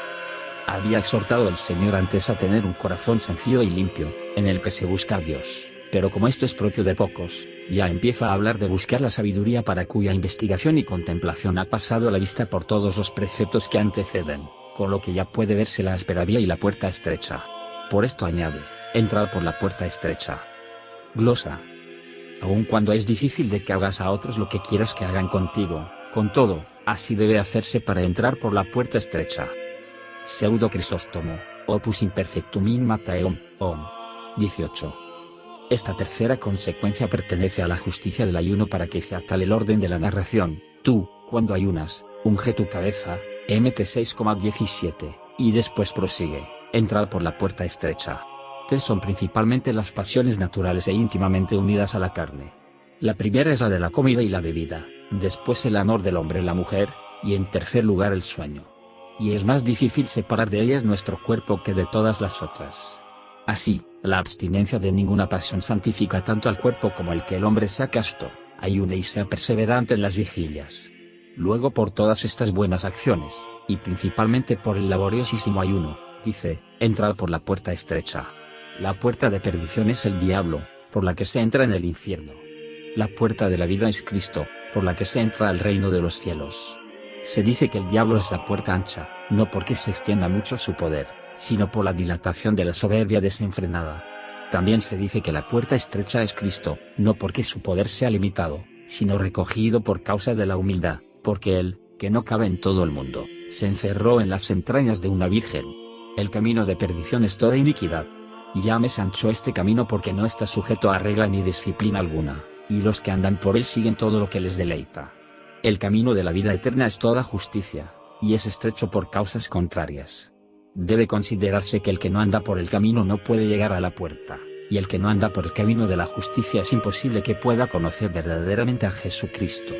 Había exhortado el Señor antes a tener un corazón sencillo y limpio, en el que se busca a Dios, pero como esto es propio de pocos, ya empieza a hablar de buscar la sabiduría para cuya investigación y contemplación ha pasado a la vista por todos los preceptos que anteceden, con lo que ya puede verse la asperavía y la puerta estrecha. Por esto añade: entrad por la puerta estrecha. Glosa. Aun cuando es difícil de que hagas a otros lo que quieras que hagan contigo, con todo, así debe hacerse para entrar por la puerta estrecha. Pseudo Crisóstomo, Opus Imperfectum in Mattheum, 18. Esta tercera consecuencia pertenece a la justicia del ayuno para que sea tal el orden de la narración. Tú, cuando ayunas, unge tu cabeza, Mt 6,17, y después prosigue: entrad por la puerta estrecha. Tres son principalmente las pasiones naturales e íntimamente unidas a la carne. La primera es la de la comida y la bebida, después el amor del hombre y la mujer, y en tercer lugar el sueño. Y es más difícil separar de ellas nuestro cuerpo que de todas las otras. Así, la abstinencia de ninguna pasión santifica tanto al cuerpo como el que el hombre sea casto, ayune y sea perseverante en las vigilias. Luego por todas estas buenas acciones, y principalmente por el laboriosísimo ayuno, dice: entrad por la puerta estrecha. La puerta de perdición es el diablo, por la que se entra en el infierno. La puerta de la vida es Cristo, por la que se entra al reino de los cielos. Se dice que el diablo es la puerta ancha, no porque se extienda mucho su poder, sino por la dilatación de la soberbia desenfrenada. También se dice que la puerta estrecha es Cristo, no porque su poder sea limitado, sino recogido por causa de la humildad, porque él, que no cabe en todo el mundo, se encerró en las entrañas de una virgen. El camino de perdición es toda iniquidad. Llames ancho este camino porque no está sujeto a regla ni disciplina alguna, y los que andan por él siguen todo lo que les deleita. El camino de la vida eterna es toda justicia, y es estrecho por causas contrarias. Debe considerarse que el que no anda por el camino no puede llegar a la puerta, y el que no anda por el camino de la justicia es imposible que pueda conocer verdaderamente a Jesucristo.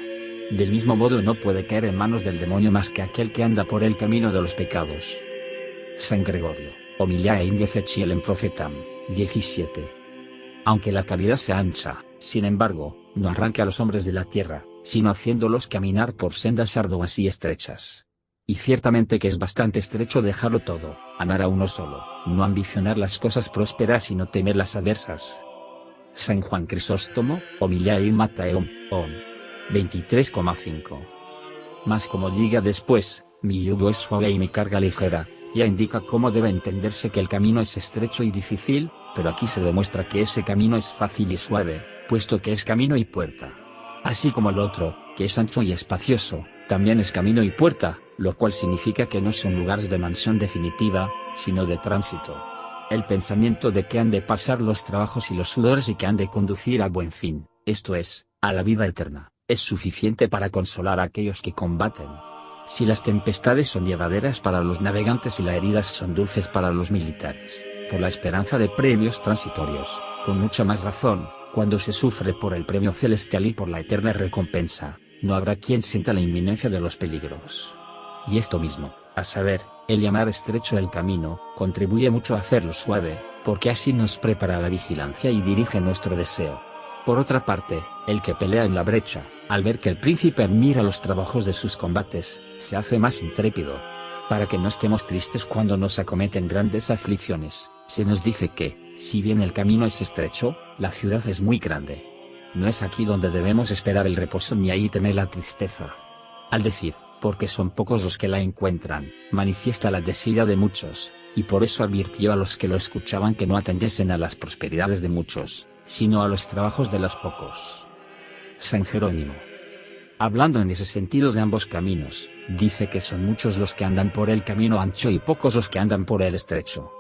Del mismo modo no puede caer en manos del demonio más que aquel que anda por el camino de los pecados. San Gregorio, Homilia in Dececielem Prophetam, 17. Aunque la caridad sea ancha, sin embargo, no arranque a los hombres de la tierra, sino haciéndolos caminar por sendas arduas y estrechas. Y ciertamente que es bastante estrecho dejarlo todo, amar a uno solo, no ambicionar las cosas prósperas y no temer las adversas. San Juan Crisóstomo, Homilia in Mattheum, 23,5. Mas como diga después, mi yugo es suave y mi carga ligera, ya indica cómo debe entenderse que el camino es estrecho y difícil, pero aquí se demuestra que ese camino es fácil y suave, puesto que es camino y puerta. Así como el otro, que es ancho y espacioso, también es camino y puerta, lo cual significa que no son lugares de mansión definitiva, sino de tránsito. El pensamiento de que han de pasar los trabajos y los sudores y que han de conducir a buen fin, esto es, a la vida eterna, es suficiente para consolar a aquellos que combaten. Si las tempestades son llevaderas para los navegantes y las heridas son dulces para los militares, por la esperanza de premios transitorios, con mucha más razón, cuando se sufre por el premio celestial y por la eterna recompensa, no habrá quien sienta la inminencia de los peligros. Y esto mismo, a saber, el llamar estrecho el camino, contribuye mucho a hacerlo suave, porque así nos prepara la vigilancia y dirige nuestro deseo. Por otra parte, el que pelea en la brecha, al ver que el príncipe admira los trabajos de sus combates, se hace más intrépido. Para que no estemos tristes cuando nos acometen grandes aflicciones, se nos dice que, si bien el camino es estrecho, la ciudad es muy grande. No es aquí donde debemos esperar el reposo ni ahí temer la tristeza. Al decir, porque son pocos los que la encuentran, manifiesta la desidia de muchos, y por eso advirtió a los que lo escuchaban que no atendiesen a las prosperidades de muchos, sino a los trabajos de los pocos. San Jerónimo, hablando en ese sentido de ambos caminos, dice que son muchos los que andan por el camino ancho y pocos los que andan por el estrecho.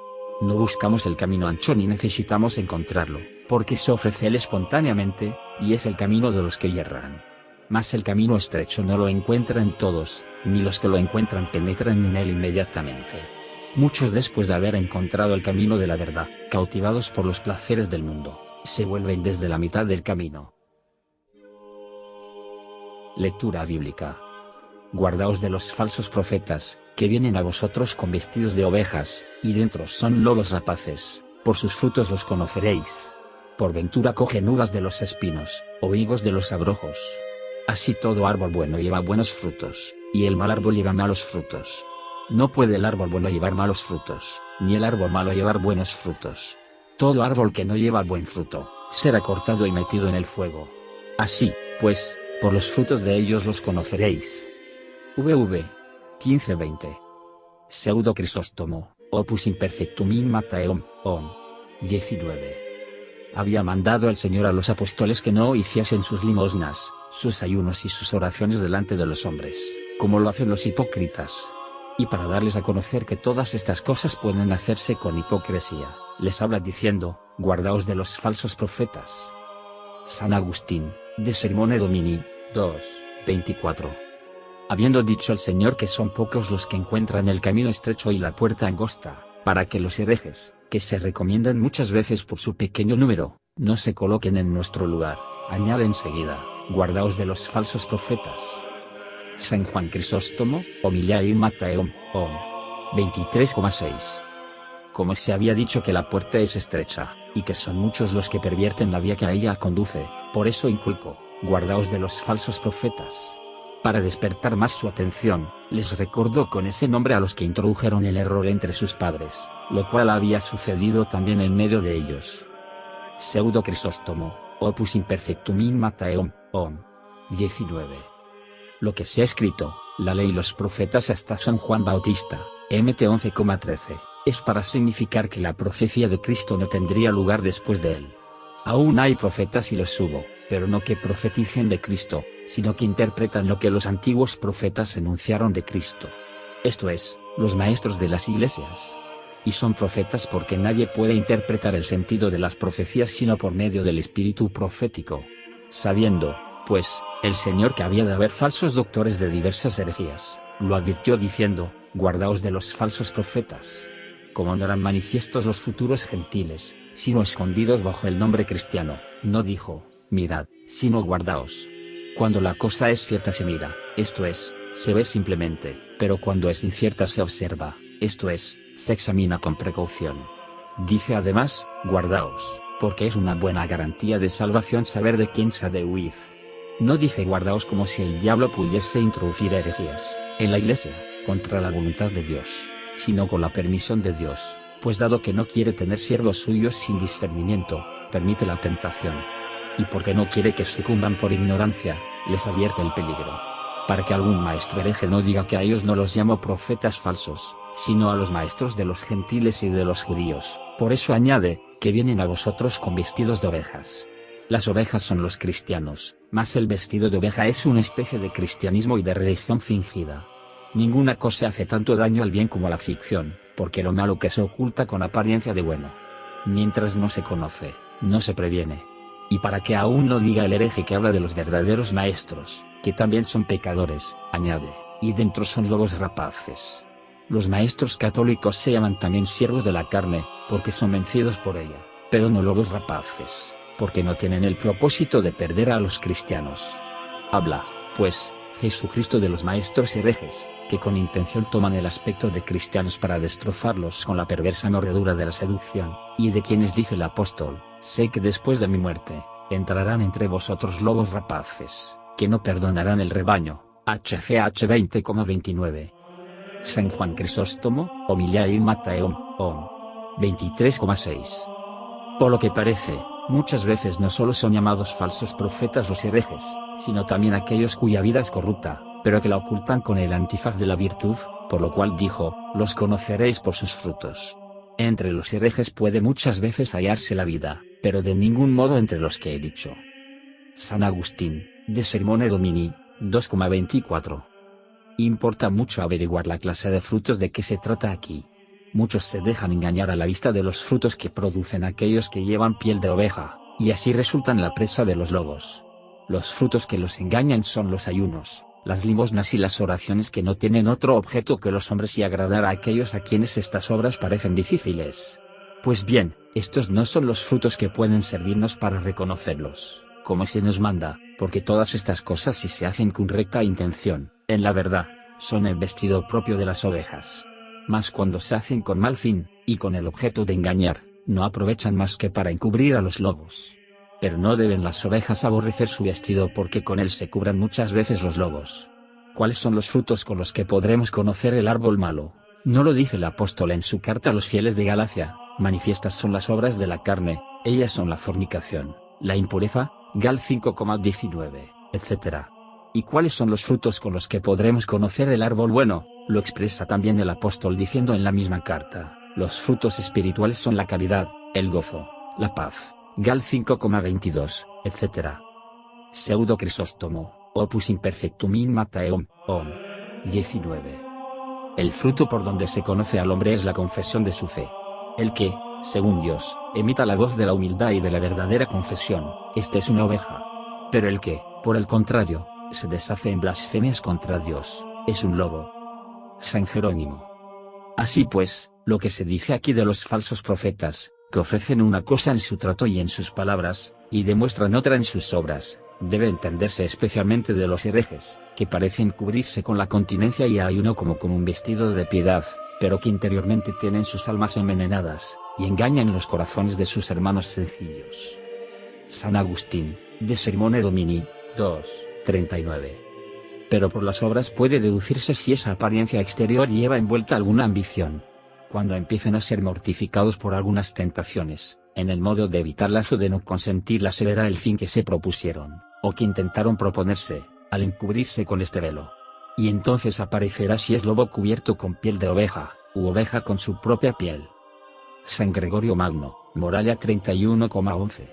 No buscamos el camino ancho ni necesitamos encontrarlo, porque se ofrece él espontáneamente, y es el camino de los que yerran. Mas el camino estrecho no lo encuentran todos, ni los que lo encuentran penetran en él inmediatamente. Muchos después de haber encontrado el camino de la verdad, cautivados por los placeres del mundo, se vuelven desde la mitad del camino. Lectura bíblica. Guardaos de los falsos profetas, que vienen a vosotros con vestidos de ovejas, y dentro son lobos rapaces, por sus frutos los conoceréis. Por ventura cogen uvas de los espinos, o higos de los abrojos. Así todo árbol bueno lleva buenos frutos, y el mal árbol lleva malos frutos. No puede el árbol bueno llevar malos frutos, ni el árbol malo llevar buenos frutos. Todo árbol que no lleva buen fruto, será cortado y metido en el fuego. Así, pues, por los frutos de ellos los conoceréis. VV 15-20. Pseudo Crisóstomo, Opus Imperfectum in Matteum, 19. Había mandado el Señor a los apóstoles que no hiciesen sus limosnas, sus ayunos y sus oraciones delante de los hombres, como lo hacen los hipócritas. Y para darles a conocer que todas estas cosas pueden hacerse con hipocresía, les habla diciendo, guardaos de los falsos profetas. San Agustín, de Sermone Domini, 2:24. Habiendo dicho el Señor que son pocos los que encuentran el camino estrecho y la puerta angosta, para que los herejes, que se recomiendan muchas veces por su pequeño número, no se coloquen en nuestro lugar, añade enseguida, guardaos de los falsos profetas. San Juan Crisóstomo, Homilia in Matteum, 23,6. Como se había dicho que la puerta es estrecha, y que son muchos los que pervierten la vía que a ella conduce, por eso inculco, guardaos de los falsos profetas. Para despertar más su atención, les recordó con ese nombre a los que introdujeron el error entre sus padres, lo cual había sucedido también en medio de ellos. Pseudo Crisóstomo, Opus Imperfectum in Matteum, 19. Lo que se ha escrito, la ley y los profetas hasta San Juan Bautista, Mt 11,13, es para significar que la profecía de Cristo no tendría lugar después de él. Aún hay profetas y los hubo, pero no que profeticen de Cristo, sino que interpretan lo que los antiguos profetas enunciaron de Cristo. Esto es, los maestros de las iglesias. Y son profetas porque nadie puede interpretar el sentido de las profecías sino por medio del espíritu profético. Sabiendo, pues, el Señor que había de haber falsos doctores de diversas herejías, lo advirtió diciendo, guardaos de los falsos profetas. Como no eran manifiestos los futuros gentiles, sino escondidos bajo el nombre cristiano, no dijo, mirad, sino guardaos. Cuando la cosa es cierta se mira, esto es, se ve simplemente, pero cuando es incierta se observa, esto es, se examina con precaución. Dice además, guardaos, porque es una buena garantía de salvación saber de quién se ha de huir. No dice guardaos como si el diablo pudiese introducir herejías en la iglesia, contra la voluntad de Dios, sino con la permisión de Dios, pues dado que no quiere tener siervos suyos sin discernimiento, permite la tentación. Y porque no quiere que sucumban por ignorancia, les advierte el peligro. Para que algún maestro hereje no diga que a ellos no los llamo profetas falsos, sino a los maestros de los gentiles y de los judíos, por eso añade, que vienen a vosotros con vestidos de ovejas. Las ovejas son los cristianos, mas el vestido de oveja es una especie de cristianismo y de religión fingida. Ninguna cosa hace tanto daño al bien como la ficción, porque lo malo que se oculta con apariencia de bueno. Mientras no se conoce, no se previene. Y para que aún no diga el hereje que habla de los verdaderos maestros, que también son pecadores, añade, y dentro son lobos rapaces. Los maestros católicos se llaman también siervos de la carne, porque son vencidos por ella, pero no lobos rapaces, porque no tienen el propósito de perder a los cristianos. Habla, pues, Jesucristo de los maestros herejes, que con intención toman el aspecto de cristianos para destrozarlos con la perversa mordedura de la seducción, y de quienes dice el apóstol, sé que después de mi muerte, entrarán entre vosotros lobos rapaces, que no perdonarán el rebaño. HCH 20,29. San Juan Crisóstomo, Homilia in Matteum, 23,6. Por lo que parece, muchas veces no solo son llamados falsos profetas los herejes, sino también aquellos cuya vida es corrupta, pero que la ocultan con el antifaz de la virtud, por lo cual dijo, los conoceréis por sus frutos. Entre los herejes puede muchas veces hallarse la vida, pero de ningún modo entre los que he dicho. San Agustín, de Sermone Domini, 2,24. Importa mucho averiguar la clase de frutos de que se trata aquí. Muchos se dejan engañar a la vista de los frutos que producen aquellos que llevan piel de oveja, y así resultan la presa de los lobos. Los frutos que los engañan son los ayunos, las limosnas y las oraciones que no tienen otro objeto que los hombres y agradar a aquellos a quienes estas obras parecen difíciles. Pues bien, estos no son los frutos que pueden servirnos para reconocerlos, como se nos manda, porque todas estas cosas si se hacen con recta intención, en la verdad, son el vestido propio de las ovejas. Mas cuando se hacen con mal fin, y con el objeto de engañar, no aprovechan más que para encubrir a los lobos. Pero no deben las ovejas aborrecer su vestido porque con él se cubran muchas veces los lobos. ¿Cuáles son los frutos con los que podremos conocer el árbol malo? No lo dice el apóstol en su carta a los fieles de Galacia, manifiestas son las obras de la carne, ellas son la fornicación, la impureza, Gal 5,19, etc. ¿Y cuáles son los frutos con los que podremos conocer el árbol bueno? Lo expresa también el apóstol diciendo en la misma carta, los frutos espirituales son la caridad, el gozo, la paz, Gal 5,22, etc. Pseudo Crisóstomo, Opus Imperfectum in Matteum, 19. El fruto por donde se conoce al hombre es la confesión de su fe. El que, según Dios, emita la voz de la humildad y de la verdadera confesión, este es una oveja. Pero el que, por el contrario, se deshace en blasfemias contra Dios, es un lobo. San Jerónimo. Así pues, lo que se dice aquí de los falsos profetas, que ofrecen una cosa en su trato y en sus palabras, y demuestran otra en sus obras, debe entenderse especialmente de los herejes, que parecen cubrirse con la continencia y ayuno como con un vestido de piedad, pero que interiormente tienen sus almas envenenadas, y engañan los corazones de sus hermanos sencillos. San Agustín, de Sermone Domini, 2,39. Pero por las obras puede deducirse si esa apariencia exterior lleva envuelta alguna ambición. Cuando empiecen a ser mortificados por algunas tentaciones, en el modo de evitarlas o de no consentirlas se verá el fin que se propusieron, o que intentaron proponerse, al encubrirse con este velo. Y entonces aparecerá si es lobo cubierto con piel de oveja, u oveja con su propia piel. San Gregorio Magno, Moralia 31,11.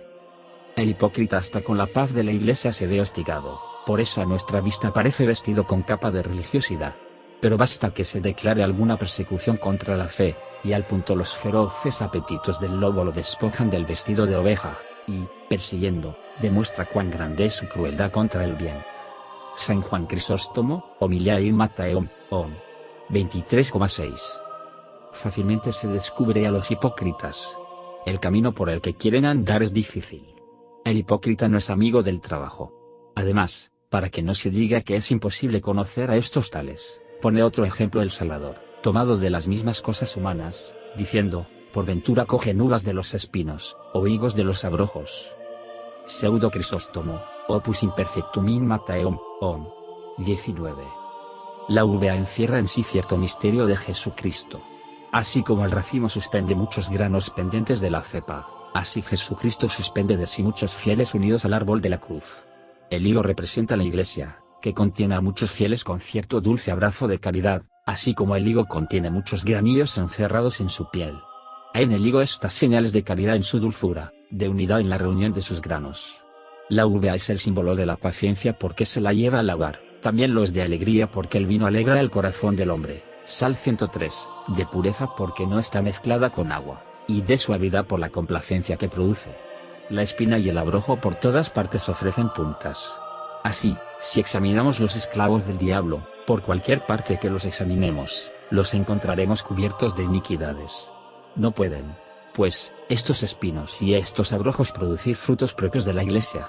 El hipócrita hasta con la paz de la Iglesia se ve hostigado, por eso a nuestra vista parece vestido con capa de religiosidad. Pero basta que se declare alguna persecución contra la fe, y al punto los feroces apetitos del lobo lo despojan del vestido de oveja, y, persiguiendo, demuestra cuán grande es su crueldad contra el bien. San Juan Crisóstomo, Homilia in Matteum, 23,6. Fácilmente se descubre a los hipócritas. El camino por el que quieren andar es difícil. El hipócrita no es amigo del trabajo. Además, para que no se diga que es imposible conocer a estos tales, pone otro ejemplo el Salvador, tomado de las mismas cosas humanas, diciendo, por ventura cogen uvas de los espinos, o higos de los abrojos. Pseudo Crisóstomo, Opus Imperfectum in Matteum, 19. La uva encierra en sí cierto misterio de Jesucristo. Así como el racimo suspende muchos granos pendientes de la cepa, así Jesucristo suspende de sí muchos fieles unidos al árbol de la cruz. El higo representa la Iglesia, que contiene a muchos fieles con cierto dulce abrazo de caridad, así como el higo contiene muchos granillos encerrados en su piel. Hay en el higo estas señales de caridad en su dulzura, de unidad en la reunión de sus granos, La uva es el símbolo de la paciencia porque se la lleva al hogar, también lo es de alegría porque el vino alegra el corazón del hombre. Sal 103, de pureza porque no está mezclada con agua, y de suavidad por la complacencia que produce. La espina y el abrojo por todas partes ofrecen puntas. Así, si examinamos los esclavos del diablo, por cualquier parte que los examinemos, los encontraremos cubiertos de iniquidades. No pueden, pues, estos espinos y estos abrojos producir frutos propios de la Iglesia.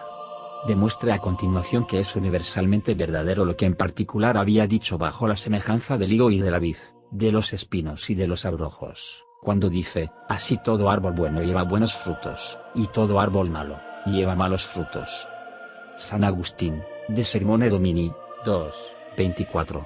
Demuestra a continuación que es universalmente verdadero lo que en particular había dicho bajo la semejanza del higo y de la vid, de los espinos y de los abrojos, cuando dice, así todo árbol bueno lleva buenos frutos, y todo árbol malo, lleva malos frutos. San Agustín, de Sermone Domini, 2, 24.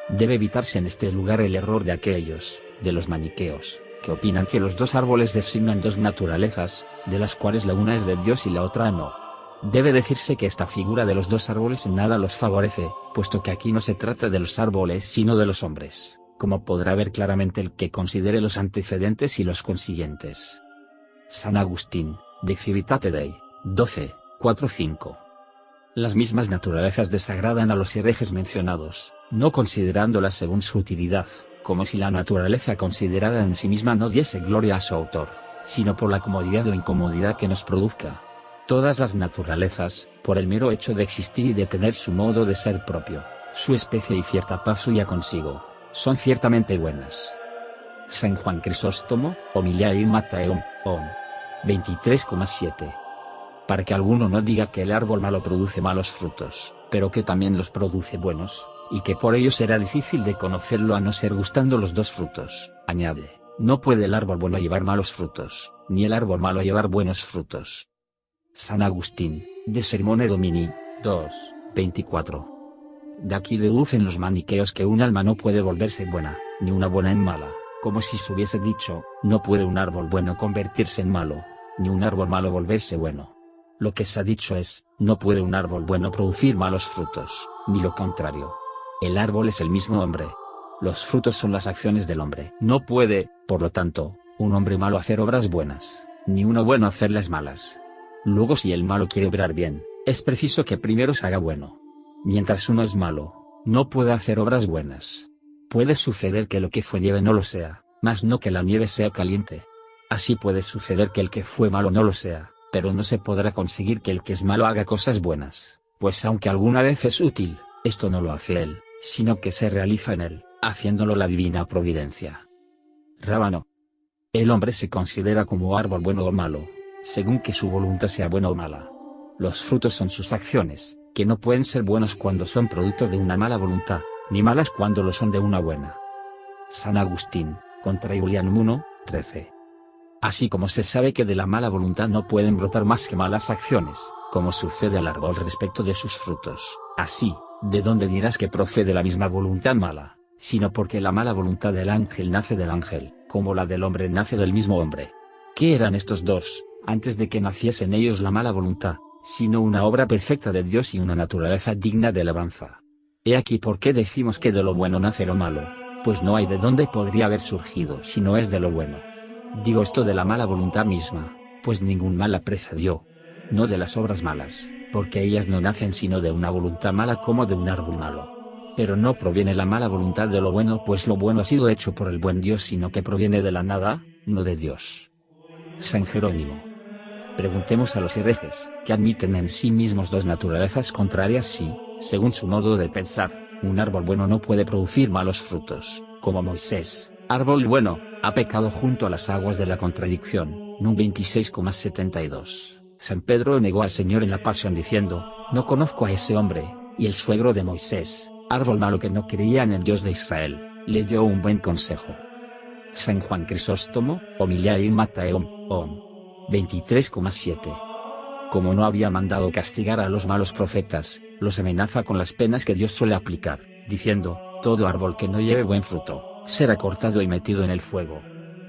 Debe evitarse en este lugar el error de aquellos, de los maniqueos, que opinan que los dos árboles designan dos naturalezas, de las cuales la una es de Dios y la otra no. Debe decirse que esta figura de los dos árboles en nada los favorece, puesto que aquí no se trata de los árboles sino de los hombres, como podrá ver claramente el que considere los antecedentes y los consiguientes. San Agustín, de Civitate Dei, 12, 4-5. Las mismas naturalezas desagradan a los herejes mencionados, no considerándolas según su utilidad, como si la naturaleza considerada en sí misma no diese gloria a su autor, sino por la comodidad o incomodidad que nos produzca. Todas las naturalezas, por el mero hecho de existir y de tener su modo de ser propio, su especie y cierta paz suya consigo, son ciertamente buenas. San Juan Crisóstomo, Homiliae in Matteum, 23,7. Para que alguno no diga que el árbol malo produce malos frutos, pero que también los produce buenos, y que por ello será difícil de conocerlo a no ser gustando los dos frutos, añade, no puede el árbol bueno llevar malos frutos, ni el árbol malo llevar buenos frutos. San Agustín, de Sermone Domini, 2, 24. De aquí deducen los maniqueos que un alma no puede volverse buena, ni una buena en mala, como si se hubiese dicho, no puede un árbol bueno convertirse en malo, ni un árbol malo volverse bueno. Lo que se ha dicho es, no puede un árbol bueno producir malos frutos, ni lo contrario. El árbol es el mismo hombre. Los frutos son las acciones del hombre. No puede, por lo tanto, un hombre malo hacer obras buenas, ni uno bueno hacerlas malas. Luego si el malo quiere obrar bien, es preciso que primero se haga bueno. Mientras uno es malo, no puede hacer obras buenas. Puede suceder que lo que fue nieve no lo sea, mas no que la nieve sea caliente. Así puede suceder que el que fue malo no lo sea, pero no se podrá conseguir que el que es malo haga cosas buenas, pues aunque alguna vez es útil, esto no lo hace él, sino que se realiza en él, haciéndolo la divina providencia. Rábano. El hombre se considera como árbol bueno o malo, según que su voluntad sea buena o mala. Los frutos son sus acciones, que no pueden ser buenos cuando son producto de una mala voluntad, ni malas cuando lo son de una buena. San Agustín, contra Iulianum 1, 13. Así como se sabe que de la mala voluntad no pueden brotar más que malas acciones, como sucede al árbol respecto de sus frutos, así, ¿de dónde dirás que procede la misma voluntad mala? Sino porque la mala voluntad del ángel nace del ángel, como la del hombre nace del mismo hombre. ¿Qué eran estos dos, antes de que naciese en ellos la mala voluntad, sino una obra perfecta de Dios y una naturaleza digna de alabanza? He aquí por qué decimos que de lo bueno nace lo malo, pues no hay de dónde podría haber surgido si no es de lo bueno. Digo esto de la mala voluntad misma, pues ningún mal la precedió. No de las obras malas, porque ellas no nacen sino de una voluntad mala como de un árbol malo. Pero no proviene la mala voluntad de lo bueno, pues lo bueno ha sido hecho por el buen Dios, sino que proviene de la nada, no de Dios. San Jerónimo. Preguntemos a los herejes, que admiten en sí mismos dos naturalezas contrarias si, según su modo de pensar, un árbol bueno no puede producir malos frutos, como Moisés, árbol bueno, ha pecado junto a las aguas de la contradicción, Num 26,72. San Pedro negó al Señor en la pasión diciendo, no conozco a ese hombre, y el suegro de Moisés, árbol malo que no creía en el Dios de Israel, le dio un buen consejo. San Juan Crisóstomo, Homiliae in Matteum, 23,7. Como no había mandado castigar a los malos profetas, los amenaza con las penas que Dios suele aplicar, diciendo, todo árbol que no lleve buen fruto, será cortado y metido en el fuego.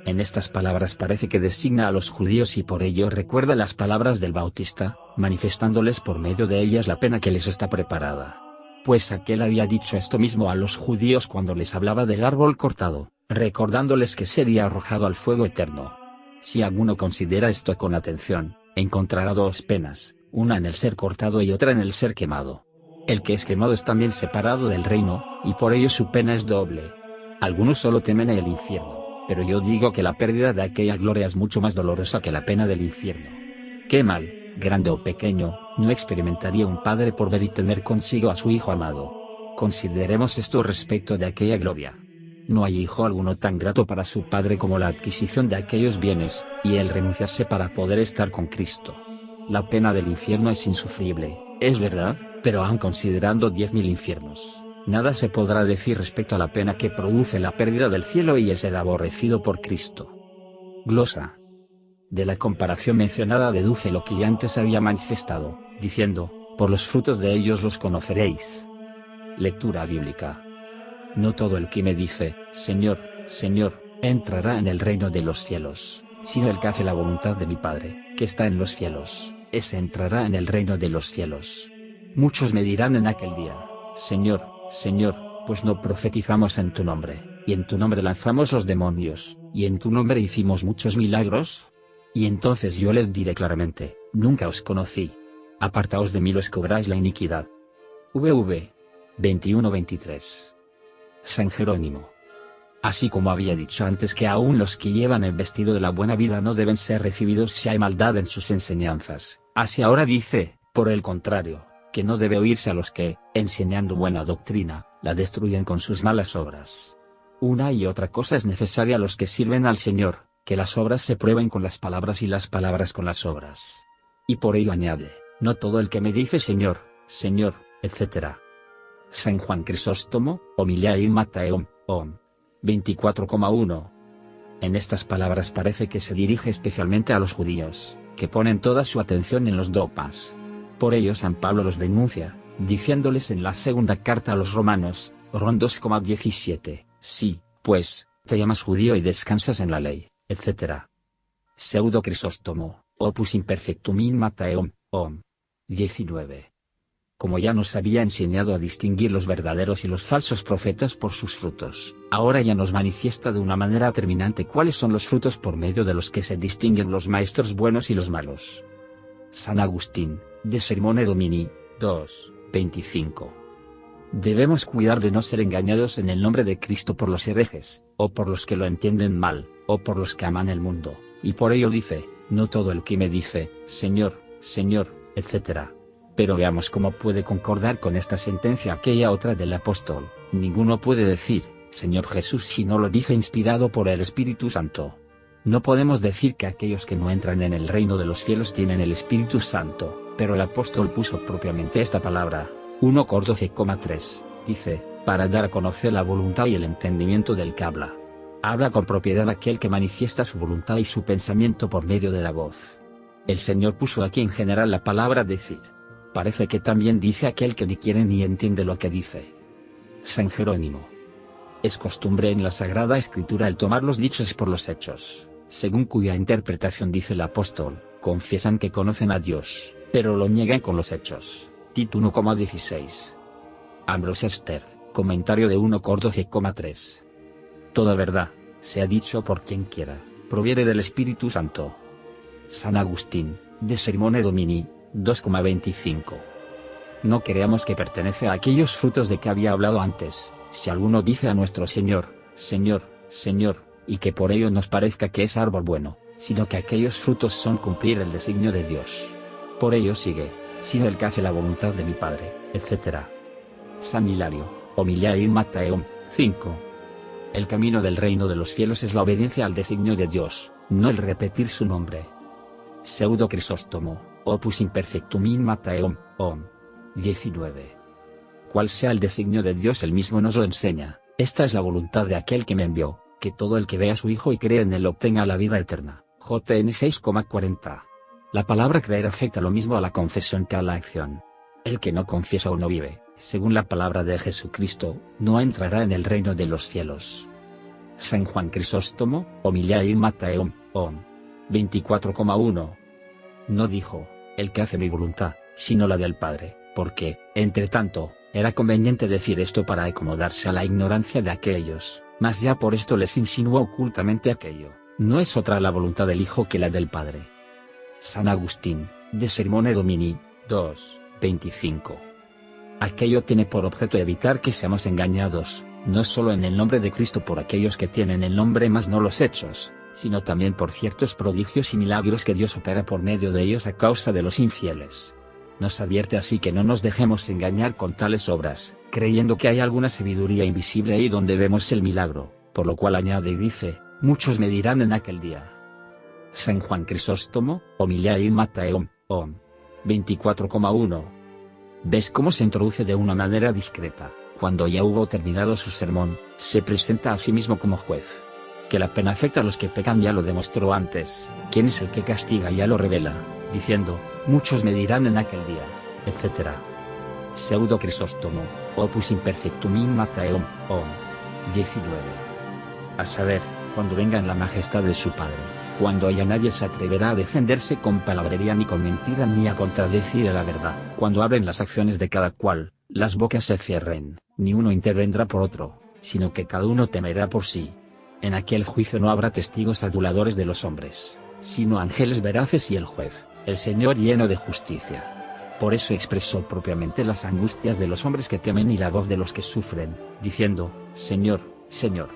En estas palabras parece que designa a los judíos y por ello recuerda las palabras del Bautista, manifestándoles por medio de ellas la pena que les está preparada. Pues aquel había dicho esto mismo a los judíos cuando les hablaba del árbol cortado, recordándoles que sería arrojado al fuego eterno. Si alguno considera esto con atención, encontrará dos penas, una en el ser cortado y otra en el ser quemado. El que es quemado es también separado del reino, y por ello su pena es doble. Algunos solo temen el infierno, pero yo digo que la pérdida de aquella gloria es mucho más dolorosa que la pena del infierno. Qué mal, grande o pequeño, no experimentaría un padre por ver y tener consigo a su hijo amado. Consideremos esto respecto de aquella gloria. No hay hijo alguno tan grato para su padre como la adquisición de aquellos bienes, y el renunciarse para poder estar con Cristo. La pena del infierno es insufrible, es verdad, pero aun considerando 10.000 infiernos, nada se podrá decir respecto a la pena que produce la pérdida del cielo y el ser aborrecido por Cristo. Glosa. De la comparación mencionada deduce lo que ya antes había manifestado, diciendo, por los frutos de ellos los conoceréis. Lectura bíblica. No todo el que me dice, Señor, Señor, entrará en el reino de los cielos, sino el que hace la voluntad de mi Padre, que está en los cielos, ese entrará en el reino de los cielos. Muchos me dirán en aquel día, Señor, Señor, pues no profetizamos en tu nombre, y en tu nombre lanzamos los demonios, y en tu nombre hicimos muchos milagros. Y entonces yo les diré claramente, nunca os conocí. Apartaos de mí los que obráis la iniquidad. VV 21-23. San Jerónimo. Así como había dicho antes que aún los que llevan el vestido de la buena vida no deben ser recibidos si hay maldad en sus enseñanzas, así ahora dice, por el contrario, que no debe oírse a los que, enseñando buena doctrina, la destruyen con sus malas obras. Una y otra cosa es necesaria a los que sirven al Señor, que las obras se prueben con las palabras y las palabras con las obras. Y por ello añade, no todo el que me dice Señor, Señor, etc. San Juan Crisóstomo, Homiliae in Matteum, 24,1. En estas palabras parece que se dirige especialmente a los judíos, que ponen toda su atención en los dogmas. Por ello San Pablo los denuncia, diciéndoles en la segunda carta a los Romanos, Rom 2,17, sí, pues, te llamas judío y descansas en la ley, etc. Pseudo Crisóstomo, Opus Imperfectum in Matteum, 19. Como ya nos había enseñado a distinguir los verdaderos y los falsos profetas por sus frutos, ahora ya nos manifiesta de una manera terminante cuáles son los frutos por medio de los que se distinguen los maestros buenos y los malos. San Agustín, de Sermone Domini, 2:25. Debemos cuidar de no ser engañados en el nombre de Cristo por los herejes, o por los que lo entienden mal, o por los que aman el mundo, y por ello dice, no todo el que me dice, Señor, Señor, etc. Pero veamos cómo puede concordar con esta sentencia aquella otra del apóstol, ninguno puede decir, Señor Jesús si no lo dice inspirado por el Espíritu Santo. No podemos decir que aquellos que no entran en el reino de los cielos tienen el Espíritu Santo, pero el apóstol puso propiamente esta palabra, 1 Cor 12,3, dice, para dar a conocer la voluntad y el entendimiento del que habla. Habla con propiedad aquel que manifiesta su voluntad y su pensamiento por medio de la voz. El Señor puso aquí en general la palabra decir. Parece que también dice aquel que ni quiere ni entiende lo que dice. San Jerónimo. Es costumbre en la Sagrada Escritura el tomar los dichos por los hechos, según cuya interpretación dice el apóstol, confiesan que conocen a Dios, pero lo niegan con los hechos. Tito 1,16. Ambrose Ester, comentario de 1 Cor 12,3. Toda verdad, sea dicho por quien quiera, proviene del Espíritu Santo. San Agustín, de Sermone Domini, 2,25. No creamos que pertenece a aquellos frutos de que había hablado antes, si alguno dice a nuestro Señor, Señor, Señor, y que por ello nos parezca que es árbol bueno, sino que aquellos frutos son cumplir el designio de Dios. Por ello sigue, sino el que hace la voluntad de mi Padre, etc. San Hilario, Homiliae in Matteum, 5. El camino del reino de los cielos es la obediencia al designio de Dios, no el repetir su nombre. Pseudo Crisóstomo, Opus Imperfectum in Matteum, 19. Cual sea el designio de Dios él mismo nos lo enseña, esta es la voluntad de aquel que me envió, que todo el que vea a su Hijo y cree en él obtenga la vida eterna. JN 6,40. La palabra creer afecta lo mismo a la confesión que a la acción. El que no confiesa o no vive, según la palabra de Jesucristo, no entrará en el reino de los cielos. San Juan Crisóstomo, Homiliae in Matteum, 24,1. No dijo, el que hace mi voluntad, sino la del Padre, porque, entre tanto, era conveniente decir esto para acomodarse a la ignorancia de aquellos, mas ya por esto les insinuó ocultamente aquello, no es otra la voluntad del Hijo que la del Padre. San Agustín, De Sermone Domini, 2, 25. Aquello tiene por objeto evitar que seamos engañados, no solo en el nombre de Cristo por aquellos que tienen el nombre más no los hechos, sino también por ciertos prodigios y milagros que Dios opera por medio de ellos a causa de los infieles. Nos advierte así que no nos dejemos engañar con tales obras, creyendo que hay alguna sabiduría invisible ahí donde vemos el milagro, por lo cual añade y dice, muchos me dirán en aquel día. San Juan Crisóstomo, Homilia in Matteum, 24,1. ¿Ves cómo se introduce de una manera discreta? Cuando ya hubo terminado su sermón, se presenta a sí mismo como juez. Que la pena afecta a los que pecan ya lo demostró antes, quien es el que castiga ya lo revela, diciendo, muchos me dirán en aquel día, etc. Pseudo Crisóstomo, Opus Imperfectum in Matteum, 19. A saber, cuando venga en la majestad de su Padre, cuando ya nadie se atreverá a defenderse con palabrería ni con mentira ni a contradecir la verdad, cuando abren las acciones de cada cual, las bocas se cierren, ni uno intervendrá por otro, sino que cada uno temerá por sí. En aquel juicio no habrá testigos aduladores de los hombres, sino ángeles veraces y el juez, el Señor lleno de justicia. Por eso expresó propiamente las angustias de los hombres que temen y la voz de los que sufren, diciendo, Señor, Señor.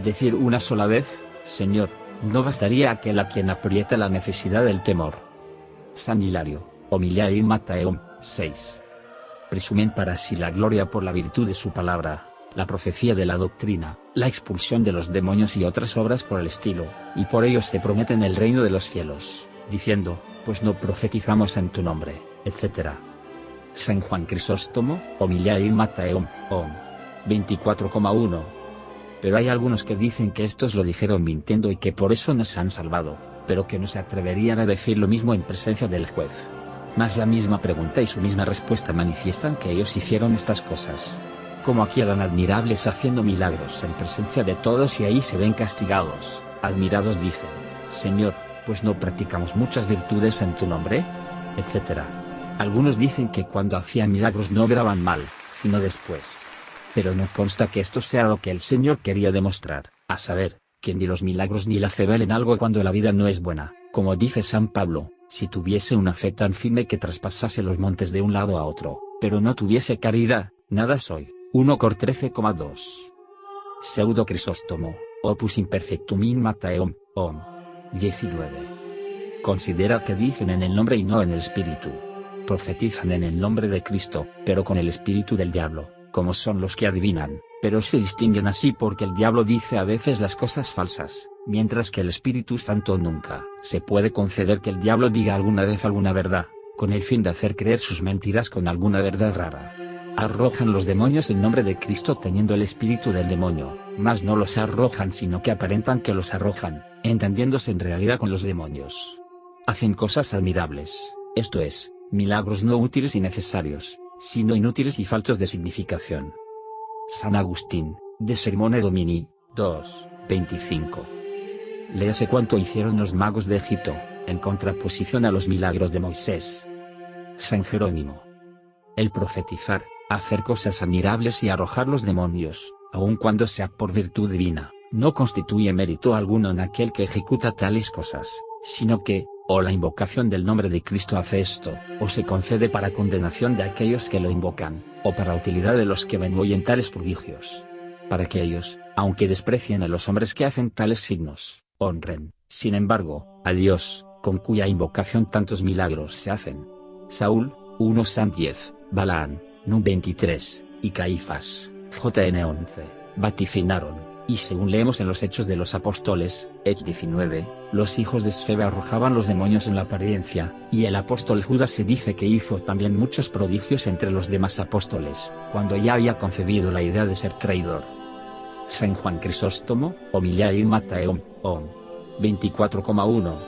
Decir una sola vez, Señor, no bastaría aquel a quien aprieta la necesidad del temor. San Hilario, Homilia in Matteum, 6. Presumen para sí la gloria por la virtud de su palabra, la profecía de la doctrina, la expulsión de los demonios y otras obras por el estilo, y por ello se prometen el reino de los cielos, diciendo, pues no profetizamos en tu nombre, etc. San Juan Crisóstomo, Homilia in Matteum, 24,1. Pero hay algunos que dicen que estos lo dijeron mintiendo y que por eso nos han salvado, pero que no se atreverían a decir lo mismo en presencia del juez. Mas la misma pregunta y su misma respuesta manifiestan que ellos hicieron estas cosas. Como aquí eran admirables haciendo milagros en presencia de todos y ahí se ven castigados, admirados dicen, Señor, pues no practicamos muchas virtudes en tu nombre, etc. Algunos dicen que cuando hacían milagros no obraban mal, sino después. Pero no consta que esto sea lo que el Señor quería demostrar, a saber, que ni los milagros ni la fe valen algo cuando la vida no es buena, como dice San Pablo, si tuviese una fe tan firme que traspasase los montes de un lado a otro, pero no tuviese caridad, nada soy. 1 Cor 13,2. Pseudo Crisóstomo, Opus Imperfectum in Matteum, 19. Considera que dicen en el nombre y no en el espíritu. Profetizan en el nombre de Cristo, pero con el espíritu del diablo, como son los que adivinan, pero se distinguen así porque el diablo dice a veces las cosas falsas, mientras que el Espíritu Santo nunca. Se puede conceder que el diablo diga alguna vez alguna verdad, con el fin de hacer creer sus mentiras con alguna verdad rara. Arrojan los demonios en nombre de Cristo teniendo el espíritu del demonio, mas no los arrojan sino que aparentan que los arrojan, entendiéndose en realidad con los demonios. Hacen cosas admirables, esto es, milagros no útiles y necesarios, sino inútiles y faltos de significación. San Agustín, de Sermone Domini, 2, 25. Léase cuánto hicieron los magos de Egipto, en contraposición a los milagros de Moisés. San Jerónimo. El profetizar, hacer cosas admirables y arrojar los demonios, aun cuando sea por virtud divina, no constituye mérito alguno en aquel que ejecuta tales cosas, sino que, o la invocación del nombre de Cristo hace esto, o se concede para condenación de aquellos que lo invocan, o para utilidad de los que ven hoy en tales prodigios. Para que ellos, aunque desprecien a los hombres que hacen tales signos, honren, sin embargo, a Dios, con cuya invocación tantos milagros se hacen. Saúl, 1 San 10, Balaán, Num 23, y Caifás, JN 11, vaticinaron. Y según leemos en los Hechos de los Apóstoles, Hechos 19, los hijos de Sfebe arrojaban los demonios en la apariencia, y el apóstol Judas se dice que hizo también muchos prodigios entre los demás apóstoles, cuando ya había concebido la idea de ser traidor. San Juan Crisóstomo, Homilia in Matteum, 24,1.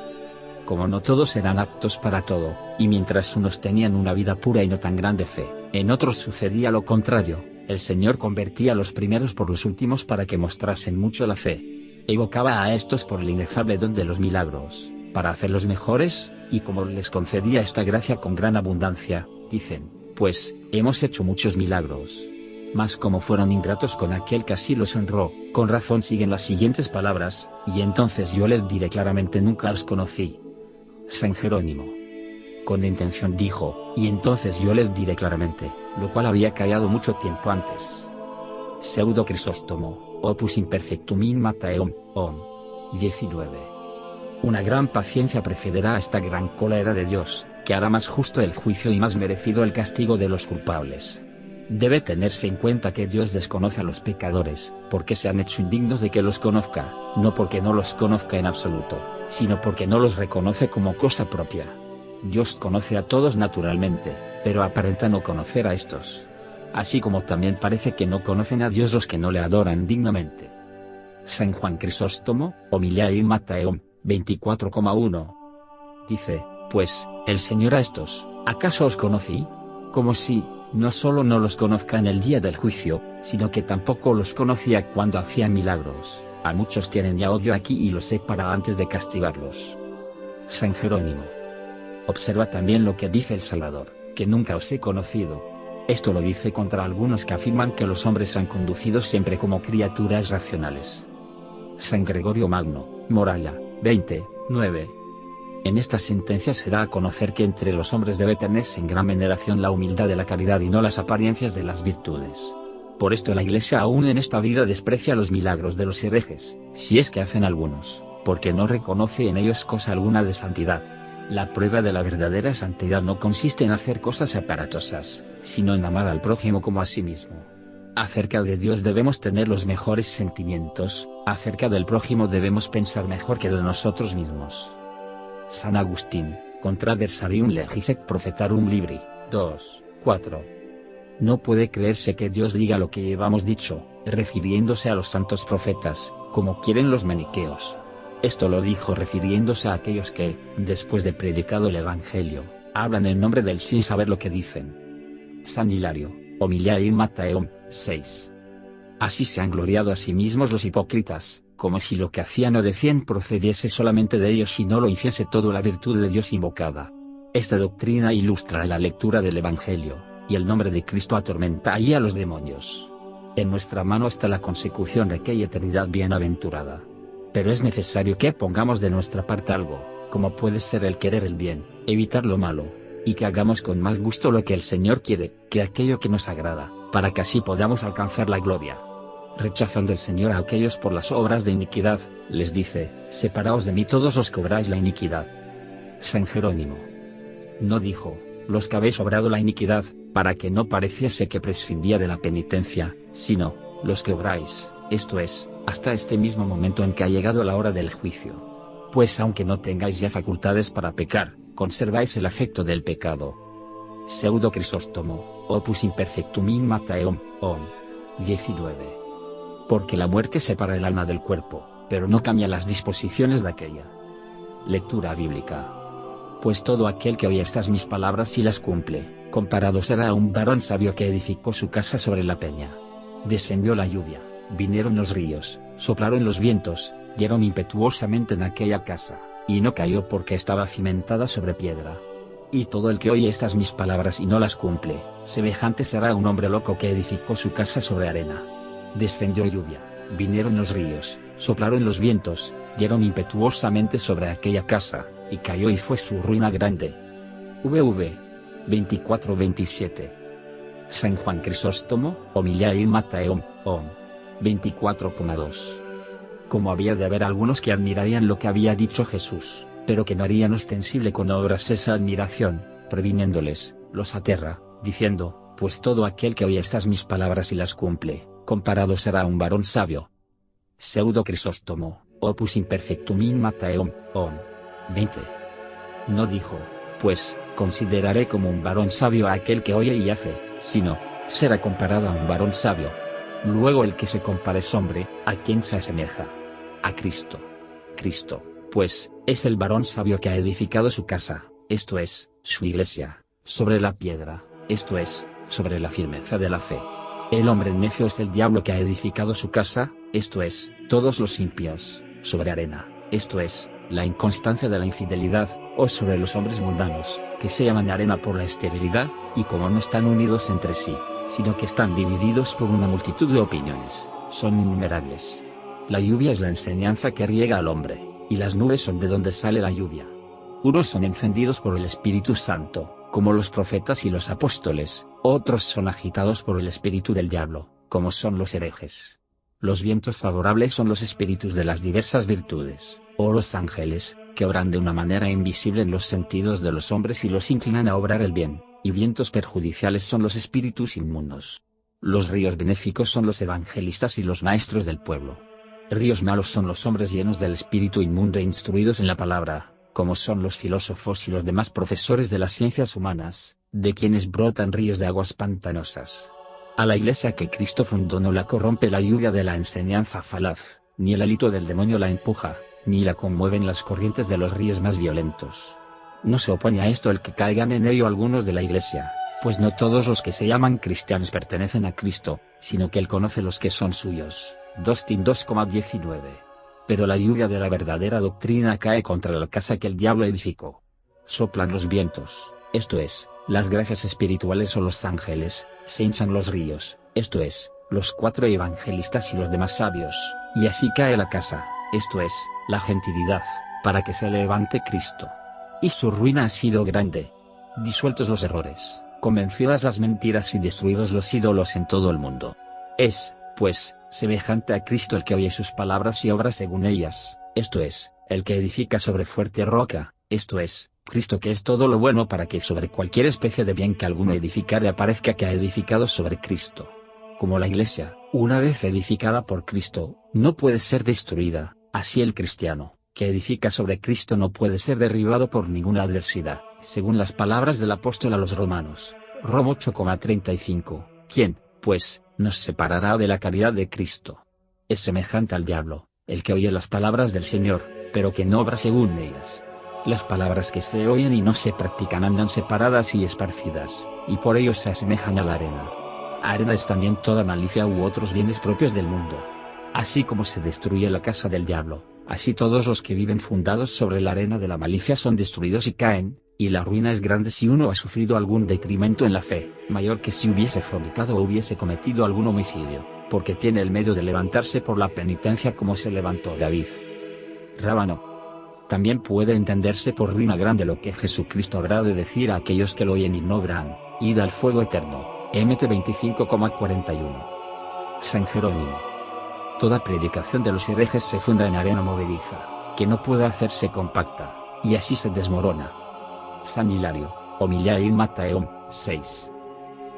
Como no todos eran aptos para todo, y mientras unos tenían una vida pura y no tan grande fe, en otros sucedía lo contrario. El Señor convertía a los primeros por los últimos para que mostrasen mucho la fe. Evocaba a estos por el inefable don de los milagros, para hacerlos mejores, y como les concedía esta gracia con gran abundancia, dicen, pues, hemos hecho muchos milagros. Mas como fueron ingratos con aquel que así los honró, con razón siguen las siguientes palabras, y entonces yo les diré claramente nunca os conocí. San Jerónimo. Con intención dijo, y entonces yo les diré claramente, lo cual había callado mucho tiempo antes. Pseudo Crisóstomo, opus imperfectum in Mattheum, 19. Una gran paciencia precederá a esta gran cólera de Dios, que hará más justo el juicio y más merecido el castigo de los culpables. Debe tenerse en cuenta que Dios desconoce a los pecadores, porque se han hecho indignos de que los conozca, no porque no los conozca en absoluto, sino porque no los reconoce como cosa propia. Dios conoce a todos naturalmente, pero aparenta no conocer a estos. Así como también parece que no conocen a Dios los que no le adoran dignamente. San Juan Crisóstomo, Homilia in Mattheum, 24,1. Dice, pues, el Señor a estos, ¿acaso os conocí? Como si, no solo no los conozca en el día del juicio, sino que tampoco los conocía cuando hacían milagros. A muchos tienen ya odio aquí y lo sé para antes de castigarlos. San Jerónimo. Observa también lo que dice el Salvador, que nunca os he conocido. Esto lo dice contra algunos que afirman que los hombres han conducido siempre como criaturas racionales. San Gregorio Magno, Morala, 20:9. En esta sentencia se da a conocer que entre los hombres debe tenerse en gran veneración la humildad de la caridad y no las apariencias de las virtudes. Por esto la Iglesia aún en esta vida desprecia los milagros de los herejes, si es que hacen algunos, porque no reconoce en ellos cosa alguna de santidad. La prueba de la verdadera santidad no consiste en hacer cosas aparatosas, sino en amar al prójimo como a sí mismo. Acerca de Dios debemos tener los mejores sentimientos, acerca del prójimo debemos pensar mejor que de nosotros mismos. San Agustín, Contraversarium Legis et Prophetarum Libri, 2:4. No puede creerse que Dios diga lo que llevamos dicho, refiriéndose a los santos profetas, como quieren los maniqueos. Esto lo dijo refiriéndose a aquellos que, después de predicado el Evangelio, hablan en nombre del sin saber lo que dicen. San Hilario, Homilia in Mattheum, 6. Así se han gloriado a sí mismos los hipócritas, como si lo que hacían o decían procediese solamente de ellos y no lo hiciese todo la virtud de Dios invocada. Esta doctrina ilustra la lectura del Evangelio, y el nombre de Cristo atormenta ahí a los demonios. En nuestra mano está la consecución de aquella eternidad bienaventurada. Pero es necesario que pongamos de nuestra parte algo, como puede ser el querer el bien, evitar lo malo, y que hagamos con más gusto lo que el Señor quiere, que aquello que nos agrada, para que así podamos alcanzar la gloria. Rechazando el Señor a aquellos por las obras de iniquidad, les dice, separaos de mí todos los que obráis la iniquidad. San Jerónimo. No dijo, los que habéis obrado la iniquidad, para que no pareciese que prescindía de la penitencia, sino, los que obráis, esto es, hasta este mismo momento en que ha llegado la hora del juicio. Pues aunque no tengáis ya facultades para pecar, conserváis el afecto del pecado. Pseudo Crisóstomo, opus imperfectum in Mattheum, 19. Porque la muerte separa el alma del cuerpo, pero no cambia las disposiciones de aquella. Lectura bíblica. Pues todo aquel que oye estas mis palabras y las cumple, comparado será a un varón sabio que edificó su casa sobre la peña. Descendió la lluvia, vinieron los ríos, soplaron los vientos, dieron impetuosamente en aquella casa, y no cayó porque estaba cimentada sobre piedra. Y todo el que oye estas mis palabras y no las cumple, semejante será a un hombre loco que edificó su casa sobre arena. Descendió lluvia, vinieron los ríos, soplaron los vientos, dieron impetuosamente sobre aquella casa, y cayó y fue su ruina grande. VV 24-27. San Juan Crisóstomo, Homilia in Mattheum, 24,2. Como había de haber algunos que admirarían lo que había dicho Jesús, pero que no harían ostensible con obras esa admiración, previniéndoles, los aterra, diciendo, pues todo aquel que oye estas mis palabras y las cumple, comparado será a un varón sabio. Pseudo Crisóstomo, opus imperfectum in Mattheum, 20. No dijo, pues, consideraré como un varón sabio a aquel que oye y hace, sino, será comparado a un varón sabio. Luego el que se compara es hombre, ¿a quién se asemeja? A Cristo. Cristo, pues, es el varón sabio que ha edificado su casa, esto es, su iglesia, sobre la piedra, esto es, sobre la firmeza de la fe. El hombre necio es el diablo que ha edificado su casa, esto es, todos los impíos, sobre arena, esto es, la inconstancia de la infidelidad, o sobre los hombres mundanos, que se llaman arena por la esterilidad, y como no están unidos entre sí, sino que están divididos por una multitud de opiniones, son innumerables. La lluvia es la enseñanza que riega al hombre, y las nubes son de donde sale la lluvia. Unos son encendidos por el Espíritu Santo, como los profetas y los apóstoles, otros son agitados por el espíritu del diablo, como son los herejes. Los vientos favorables son los espíritus de las diversas virtudes, o los ángeles, que obran de una manera invisible en los sentidos de los hombres y los inclinan a obrar el bien, y vientos perjudiciales son los espíritus inmundos. Los ríos benéficos son los evangelistas y los maestros del pueblo. Ríos malos son los hombres llenos del espíritu inmundo e instruidos en la palabra, como son los filósofos y los demás profesores de las ciencias humanas, de quienes brotan ríos de aguas pantanosas. A la iglesia que Cristo fundó no la corrompe la lluvia de la enseñanza falaz, ni el hálito del demonio la empuja, ni la conmueven las corrientes de los ríos más violentos. No se opone a esto el que caigan en ello algunos de la iglesia, pues no todos los que se llaman cristianos pertenecen a Cristo, sino que Él conoce los que son suyos. 2 Tim 2,19. Pero la lluvia de la verdadera doctrina cae contra la casa que el diablo edificó. Soplan los vientos, esto es, las gracias espirituales o los ángeles, se hinchan los ríos, esto es, los 4 evangelistas y los demás sabios, y así cae la casa, esto es, la gentilidad, para que se levante Cristo. Y su ruina ha sido grande. Disueltos los errores, convencidas las mentiras y destruidos los ídolos en todo el mundo. Es, pues, semejante a Cristo el que oye sus palabras y obra según ellas, esto es, el que edifica sobre fuerte roca, esto es, Cristo, que es todo lo bueno, para que sobre cualquier especie de bien que alguno edificare aparezca que ha edificado sobre Cristo. Como la iglesia, una vez edificada por Cristo, no puede ser destruida, así el cristiano, que edifica sobre Cristo, no puede ser derribado por ninguna adversidad, según las palabras del apóstol a los romanos, Rom 8,35, ¿quién, pues, nos separará de la caridad de Cristo? Es semejante al diablo, el que oye las palabras del Señor, pero que no obra según ellas. Las palabras que se oyen y no se practican andan separadas y esparcidas, y por ello se asemejan a la arena. Arena es también toda malicia u otros bienes propios del mundo. Así como se destruye la casa del diablo, así todos los que viven fundados sobre la arena de la malicia son destruidos y caen, y la ruina es grande si uno ha sufrido algún detrimento en la fe, mayor que si hubiese fornicado o hubiese cometido algún homicidio, porque tiene el medio de levantarse por la penitencia como se levantó David. Rábano. También puede entenderse por ruina grande lo que Jesucristo habrá de decir a aquellos que lo oyen y no obran: id al fuego eterno. Mt 25,41. San Jerónimo. Toda predicación de los herejes se funda en arena movediza, que no puede hacerse compacta, y así se desmorona. San Hilario, Homilia in Mattheum, 6.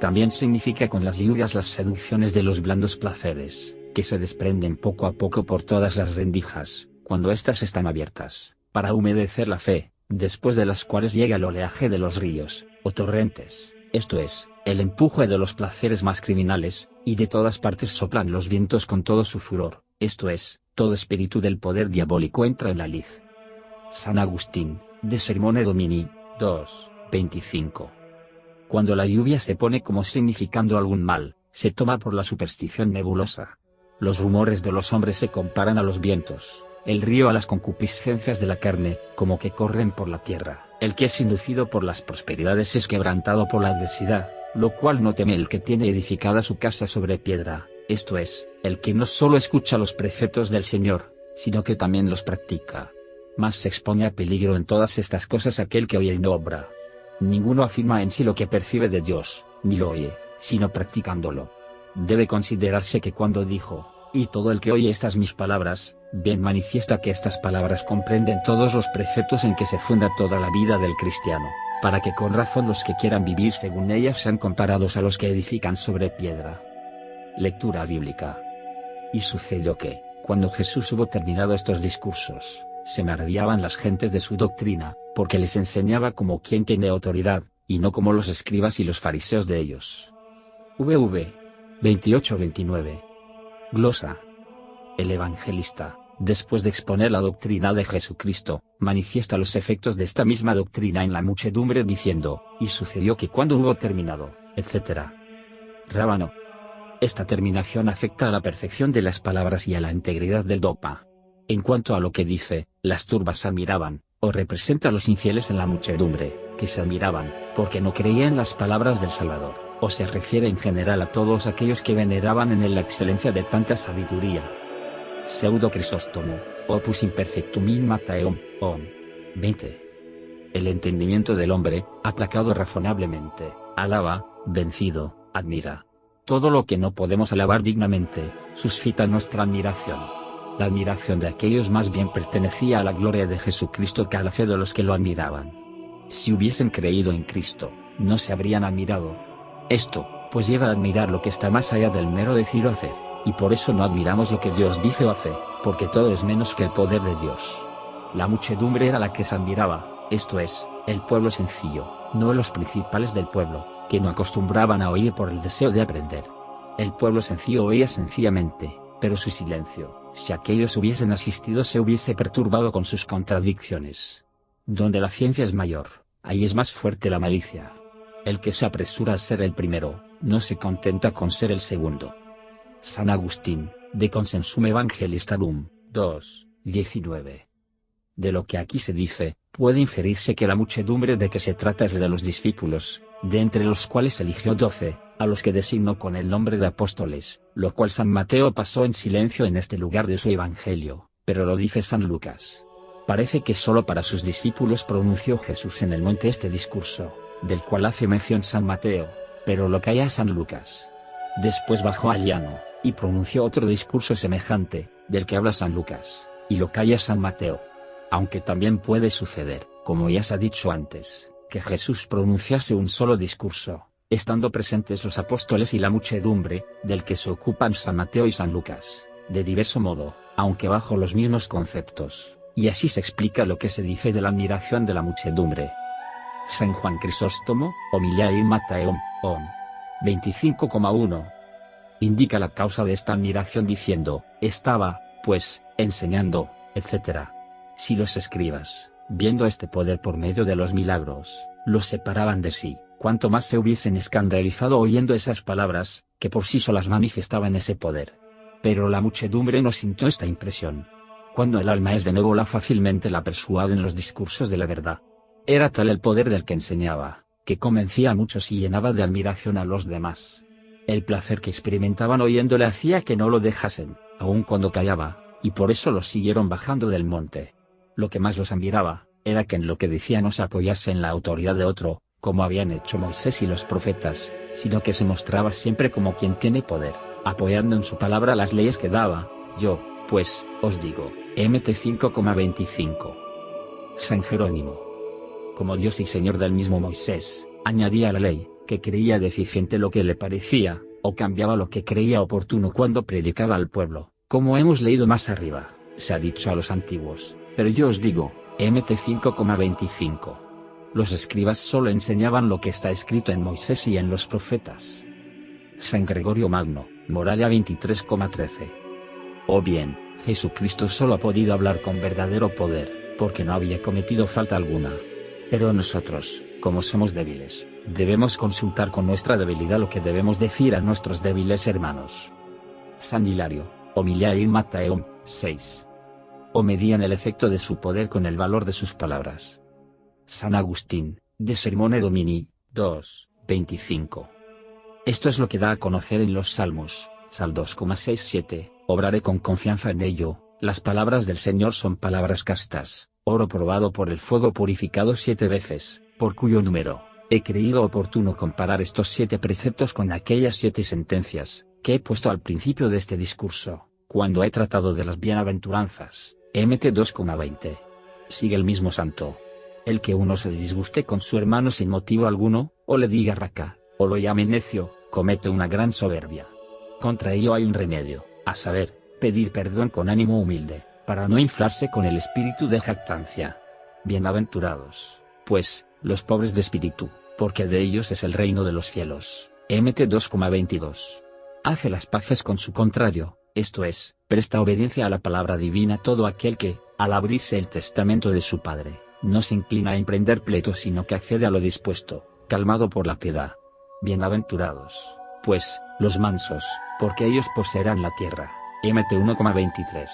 También significa con las lluvias las seducciones de los blandos placeres, que se desprenden poco a poco por todas las rendijas, cuando éstas están abiertas, para humedecer la fe, después de las cuales llega el oleaje de los ríos, o torrentes, esto es, el empuje de los placeres más criminales, y de todas partes soplan los vientos con todo su furor, esto es, todo espíritu del poder diabólico entra en la lid. San Agustín, de Sermone Domini, 2, 25. Cuando la lluvia se pone como significando algún mal, se toma por la superstición nebulosa. Los rumores de los hombres se comparan a los vientos, el río a las concupiscencias de la carne, como que corren por la tierra. El que es inducido por las prosperidades es quebrantado por la adversidad, lo cual no teme el que tiene edificada su casa sobre piedra, esto es, el que no solo escucha los preceptos del Señor, sino que también los practica. Mas se expone a peligro en todas estas cosas aquel que oye y no obra. Ninguno afirma en sí lo que percibe de Dios, ni lo oye, sino practicándolo. Debe considerarse que cuando dijo: y todo el que oye estas mis palabras, bien manifiesta que estas palabras comprenden todos los preceptos en que se funda toda la vida del cristiano, para que con razón los que quieran vivir según ellas sean comparados a los que edifican sobre piedra. Lectura bíblica. Y sucedió que, cuando Jesús hubo terminado estos discursos, se maravillaban las gentes de su doctrina, porque les enseñaba como quien tiene autoridad, y no como los escribas y los fariseos de ellos. VV 28-29. Glosa. El evangelista, después de exponer la doctrina de Jesucristo, manifiesta los efectos de esta misma doctrina en la muchedumbre diciendo: y sucedió que cuando hubo terminado, etc. Rábano. Esta terminación afecta a la perfección de las palabras y a la integridad del dogma. En cuanto a lo que dice, las turbas admiraban, o representa a los infieles en la muchedumbre, que se admiraban, porque no creían las palabras del Salvador, o se refiere en general a todos aquellos que veneraban en él la excelencia de tanta sabiduría. Pseudo Crisóstomo, Opus Imperfectum in Mattheum, 20. el entendimiento del hombre, aplacado razonablemente, alaba, vencido, admira. Todo lo que no podemos alabar dignamente, suscita nuestra admiración. La admiración de aquellos más bien pertenecía a la gloria de Jesucristo que a la fe de los que lo admiraban. Si hubiesen creído en Cristo, no se habrían admirado. Esto, pues lleva a admirar lo que está más allá del mero decir o hacer, y por eso no admiramos lo que Dios dice o hace, porque todo es menos que el poder de Dios. La muchedumbre era la que se admiraba, esto es, el pueblo sencillo, no los principales del pueblo, que no acostumbraban a oír por el deseo de aprender. El pueblo sencillo oía sencillamente, pero su silencio, si aquellos hubiesen asistido, se hubiese perturbado con sus contradicciones. Donde la ciencia es mayor, ahí es más fuerte la malicia. El que se apresura a ser el primero, no se contenta con ser el segundo. San Agustín, de Consensum Evangelistarum, 2, 19. De lo que aquí se dice, puede inferirse que la muchedumbre de que se trata es de los discípulos, de entre los cuales eligió 12, a los que designó con el nombre de apóstoles, lo cual San Mateo pasó en silencio en este lugar de su Evangelio, pero lo dice San Lucas. Parece que solo para sus discípulos pronunció Jesús en el monte este discurso, del cual hace mención San Mateo, pero lo calla San Lucas. Después bajó al llano, y pronunció otro discurso semejante, del que habla San Lucas, y lo calla San Mateo. Aunque también puede suceder, como ya se ha dicho antes, que Jesús pronunciase un solo discurso, estando presentes los apóstoles y la muchedumbre, del que se ocupan San Mateo y San Lucas, de diverso modo, aunque bajo los mismos conceptos, y así se explica lo que se dice de la admiración de la muchedumbre. San Juan Crisóstomo, Homiliae in Matteum, 25,1. Indica la causa de esta admiración diciendo, estaba, pues, enseñando, etc. Si los escribas, viendo este poder por medio de los milagros, los separaban de sí, cuanto más se hubiesen escandalizado oyendo esas palabras, que por sí solas manifestaban ese poder. Pero la muchedumbre no sintió esta impresión. Cuando el alma es benévola fácilmente la persuaden los discursos de la verdad. Era tal el poder del que enseñaba, que convencía a muchos y llenaba de admiración a los demás. El placer que experimentaban oyéndole hacía que no lo dejasen, aun cuando callaba, y por eso los siguieron bajando del monte. Lo que más los admiraba, era que en lo que decía no se apoyase en la autoridad de otro, como habían hecho Moisés y los profetas, sino que se mostraba siempre como quien tiene poder, apoyando en su palabra las leyes que daba. Yo, pues, os digo, Mt 5,25. San Jerónimo. Como Dios y Señor del mismo Moisés, añadía a la ley, que creía deficiente lo que le parecía, o cambiaba lo que creía oportuno cuando predicaba al pueblo, como hemos leído más arriba, se ha dicho a los antiguos, pero yo os digo, Mt 5,25. Los escribas solo enseñaban lo que está escrito en Moisés y en los profetas. San Gregorio Magno, Moralia 23,13. O bien, Jesucristo solo ha podido hablar con verdadero poder, porque no había cometido falta alguna. Pero nosotros, como somos débiles, debemos consultar con nuestra debilidad lo que debemos decir a nuestros débiles hermanos. San Hilario, Homiliae in Matteum, 6. O medían el efecto de su poder con el valor de sus palabras. San Agustín, de Sermone Domini, 2, 25. Esto es lo que da a conocer en los Salmos, Sal 2,67, obraré con confianza en ello, las palabras del Señor son palabras castas, oro probado por el fuego purificado 7 veces, por cuyo número, he creído oportuno comparar estos 7 preceptos con aquellas 7 sentencias, que he puesto al principio de este discurso, cuando he tratado de las bienaventuranzas, Mt 2,20. Sigue el mismo santo. El que uno se disguste con su hermano sin motivo alguno, o le diga raca, o lo llame necio, comete una gran soberbia. Contra ello hay un remedio, a saber, pedir perdón con ánimo humilde, para no inflarse con el espíritu de jactancia. Bienaventurados, pues, los pobres de espíritu, porque de ellos es el reino de los cielos. Mt 2,22. Hace las paces con su contrario, esto es, presta obediencia a la palabra divina todo aquel que, al abrirse el testamento de su Padre, no se inclina a emprender pleitos sino que accede a lo dispuesto, calmado por la piedad. Bienaventurados, pues, los mansos, porque ellos poseerán la tierra. Mt 1,23.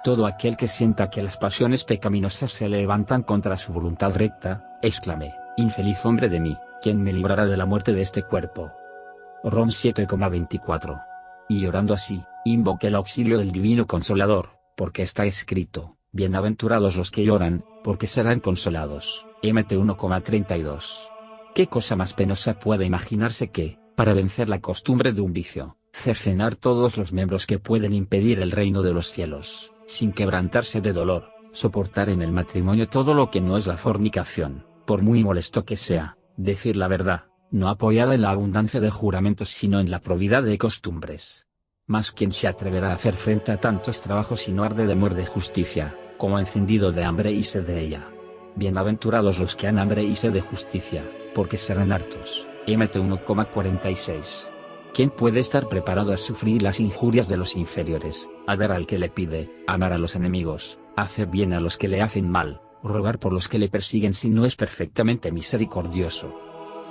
Todo aquel que sienta que las pasiones pecaminosas se levantan contra su voluntad recta, exclame, infeliz hombre de mí, ¿quién me librará de la muerte de este cuerpo? Rom 7,24. Y orando así, invoque el auxilio del Divino Consolador, porque está escrito, bienaventurados los que lloran, porque serán consolados. MT 1,32. ¿Qué cosa más penosa puede imaginarse que, para vencer la costumbre de un vicio, cercenar todos los miembros que pueden impedir el reino de los cielos, sin quebrantarse de dolor, soportar en el matrimonio todo lo que no es la fornicación, por muy molesto que sea, decir la verdad, no apoyada en la abundancia de juramentos sino en la probidad de costumbres? Mas ¿quién se atreverá a hacer frente a tantos trabajos si no arde de amor de justicia, como encendido de hambre y sed de ella? Bienaventurados los que han hambre y sed de justicia, porque serán hartos. MT 1,46. ¿Quién puede estar preparado a sufrir las injurias de los inferiores, a dar al que le pide, amar a los enemigos, hacer bien a los que le hacen mal, rogar por los que le persiguen si no es perfectamente misericordioso?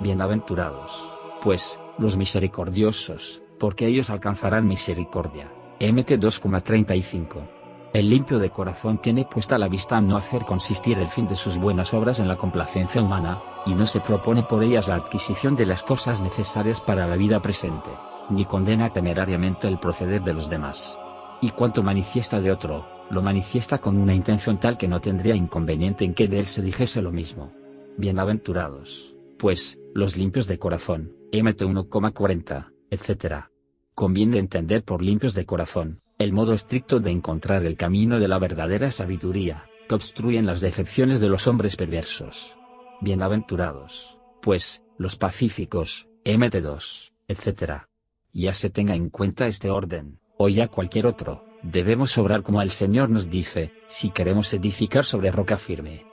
Bienaventurados, pues, los misericordiosos, porque ellos alcanzarán misericordia. MT 2,35. El limpio de corazón tiene puesta la vista a no hacer consistir el fin de sus buenas obras en la complacencia humana, y no se propone por ellas la adquisición de las cosas necesarias para la vida presente, ni condena temerariamente el proceder de los demás. Y cuanto manifiesta de otro, lo manifiesta con una intención tal que no tendría inconveniente en que de él se dijese lo mismo. Bienaventurados, pues, los limpios de corazón, MT 1,40, etc. Conviene entender por limpios de corazón, el modo estricto de encontrar el camino de la verdadera sabiduría, que obstruyen las decepciones de los hombres perversos. Bienaventurados, pues, los pacíficos, MT 2, etc. Ya se tenga en cuenta este orden, o ya cualquier otro, debemos obrar como el Señor nos dice, si queremos edificar sobre roca firme.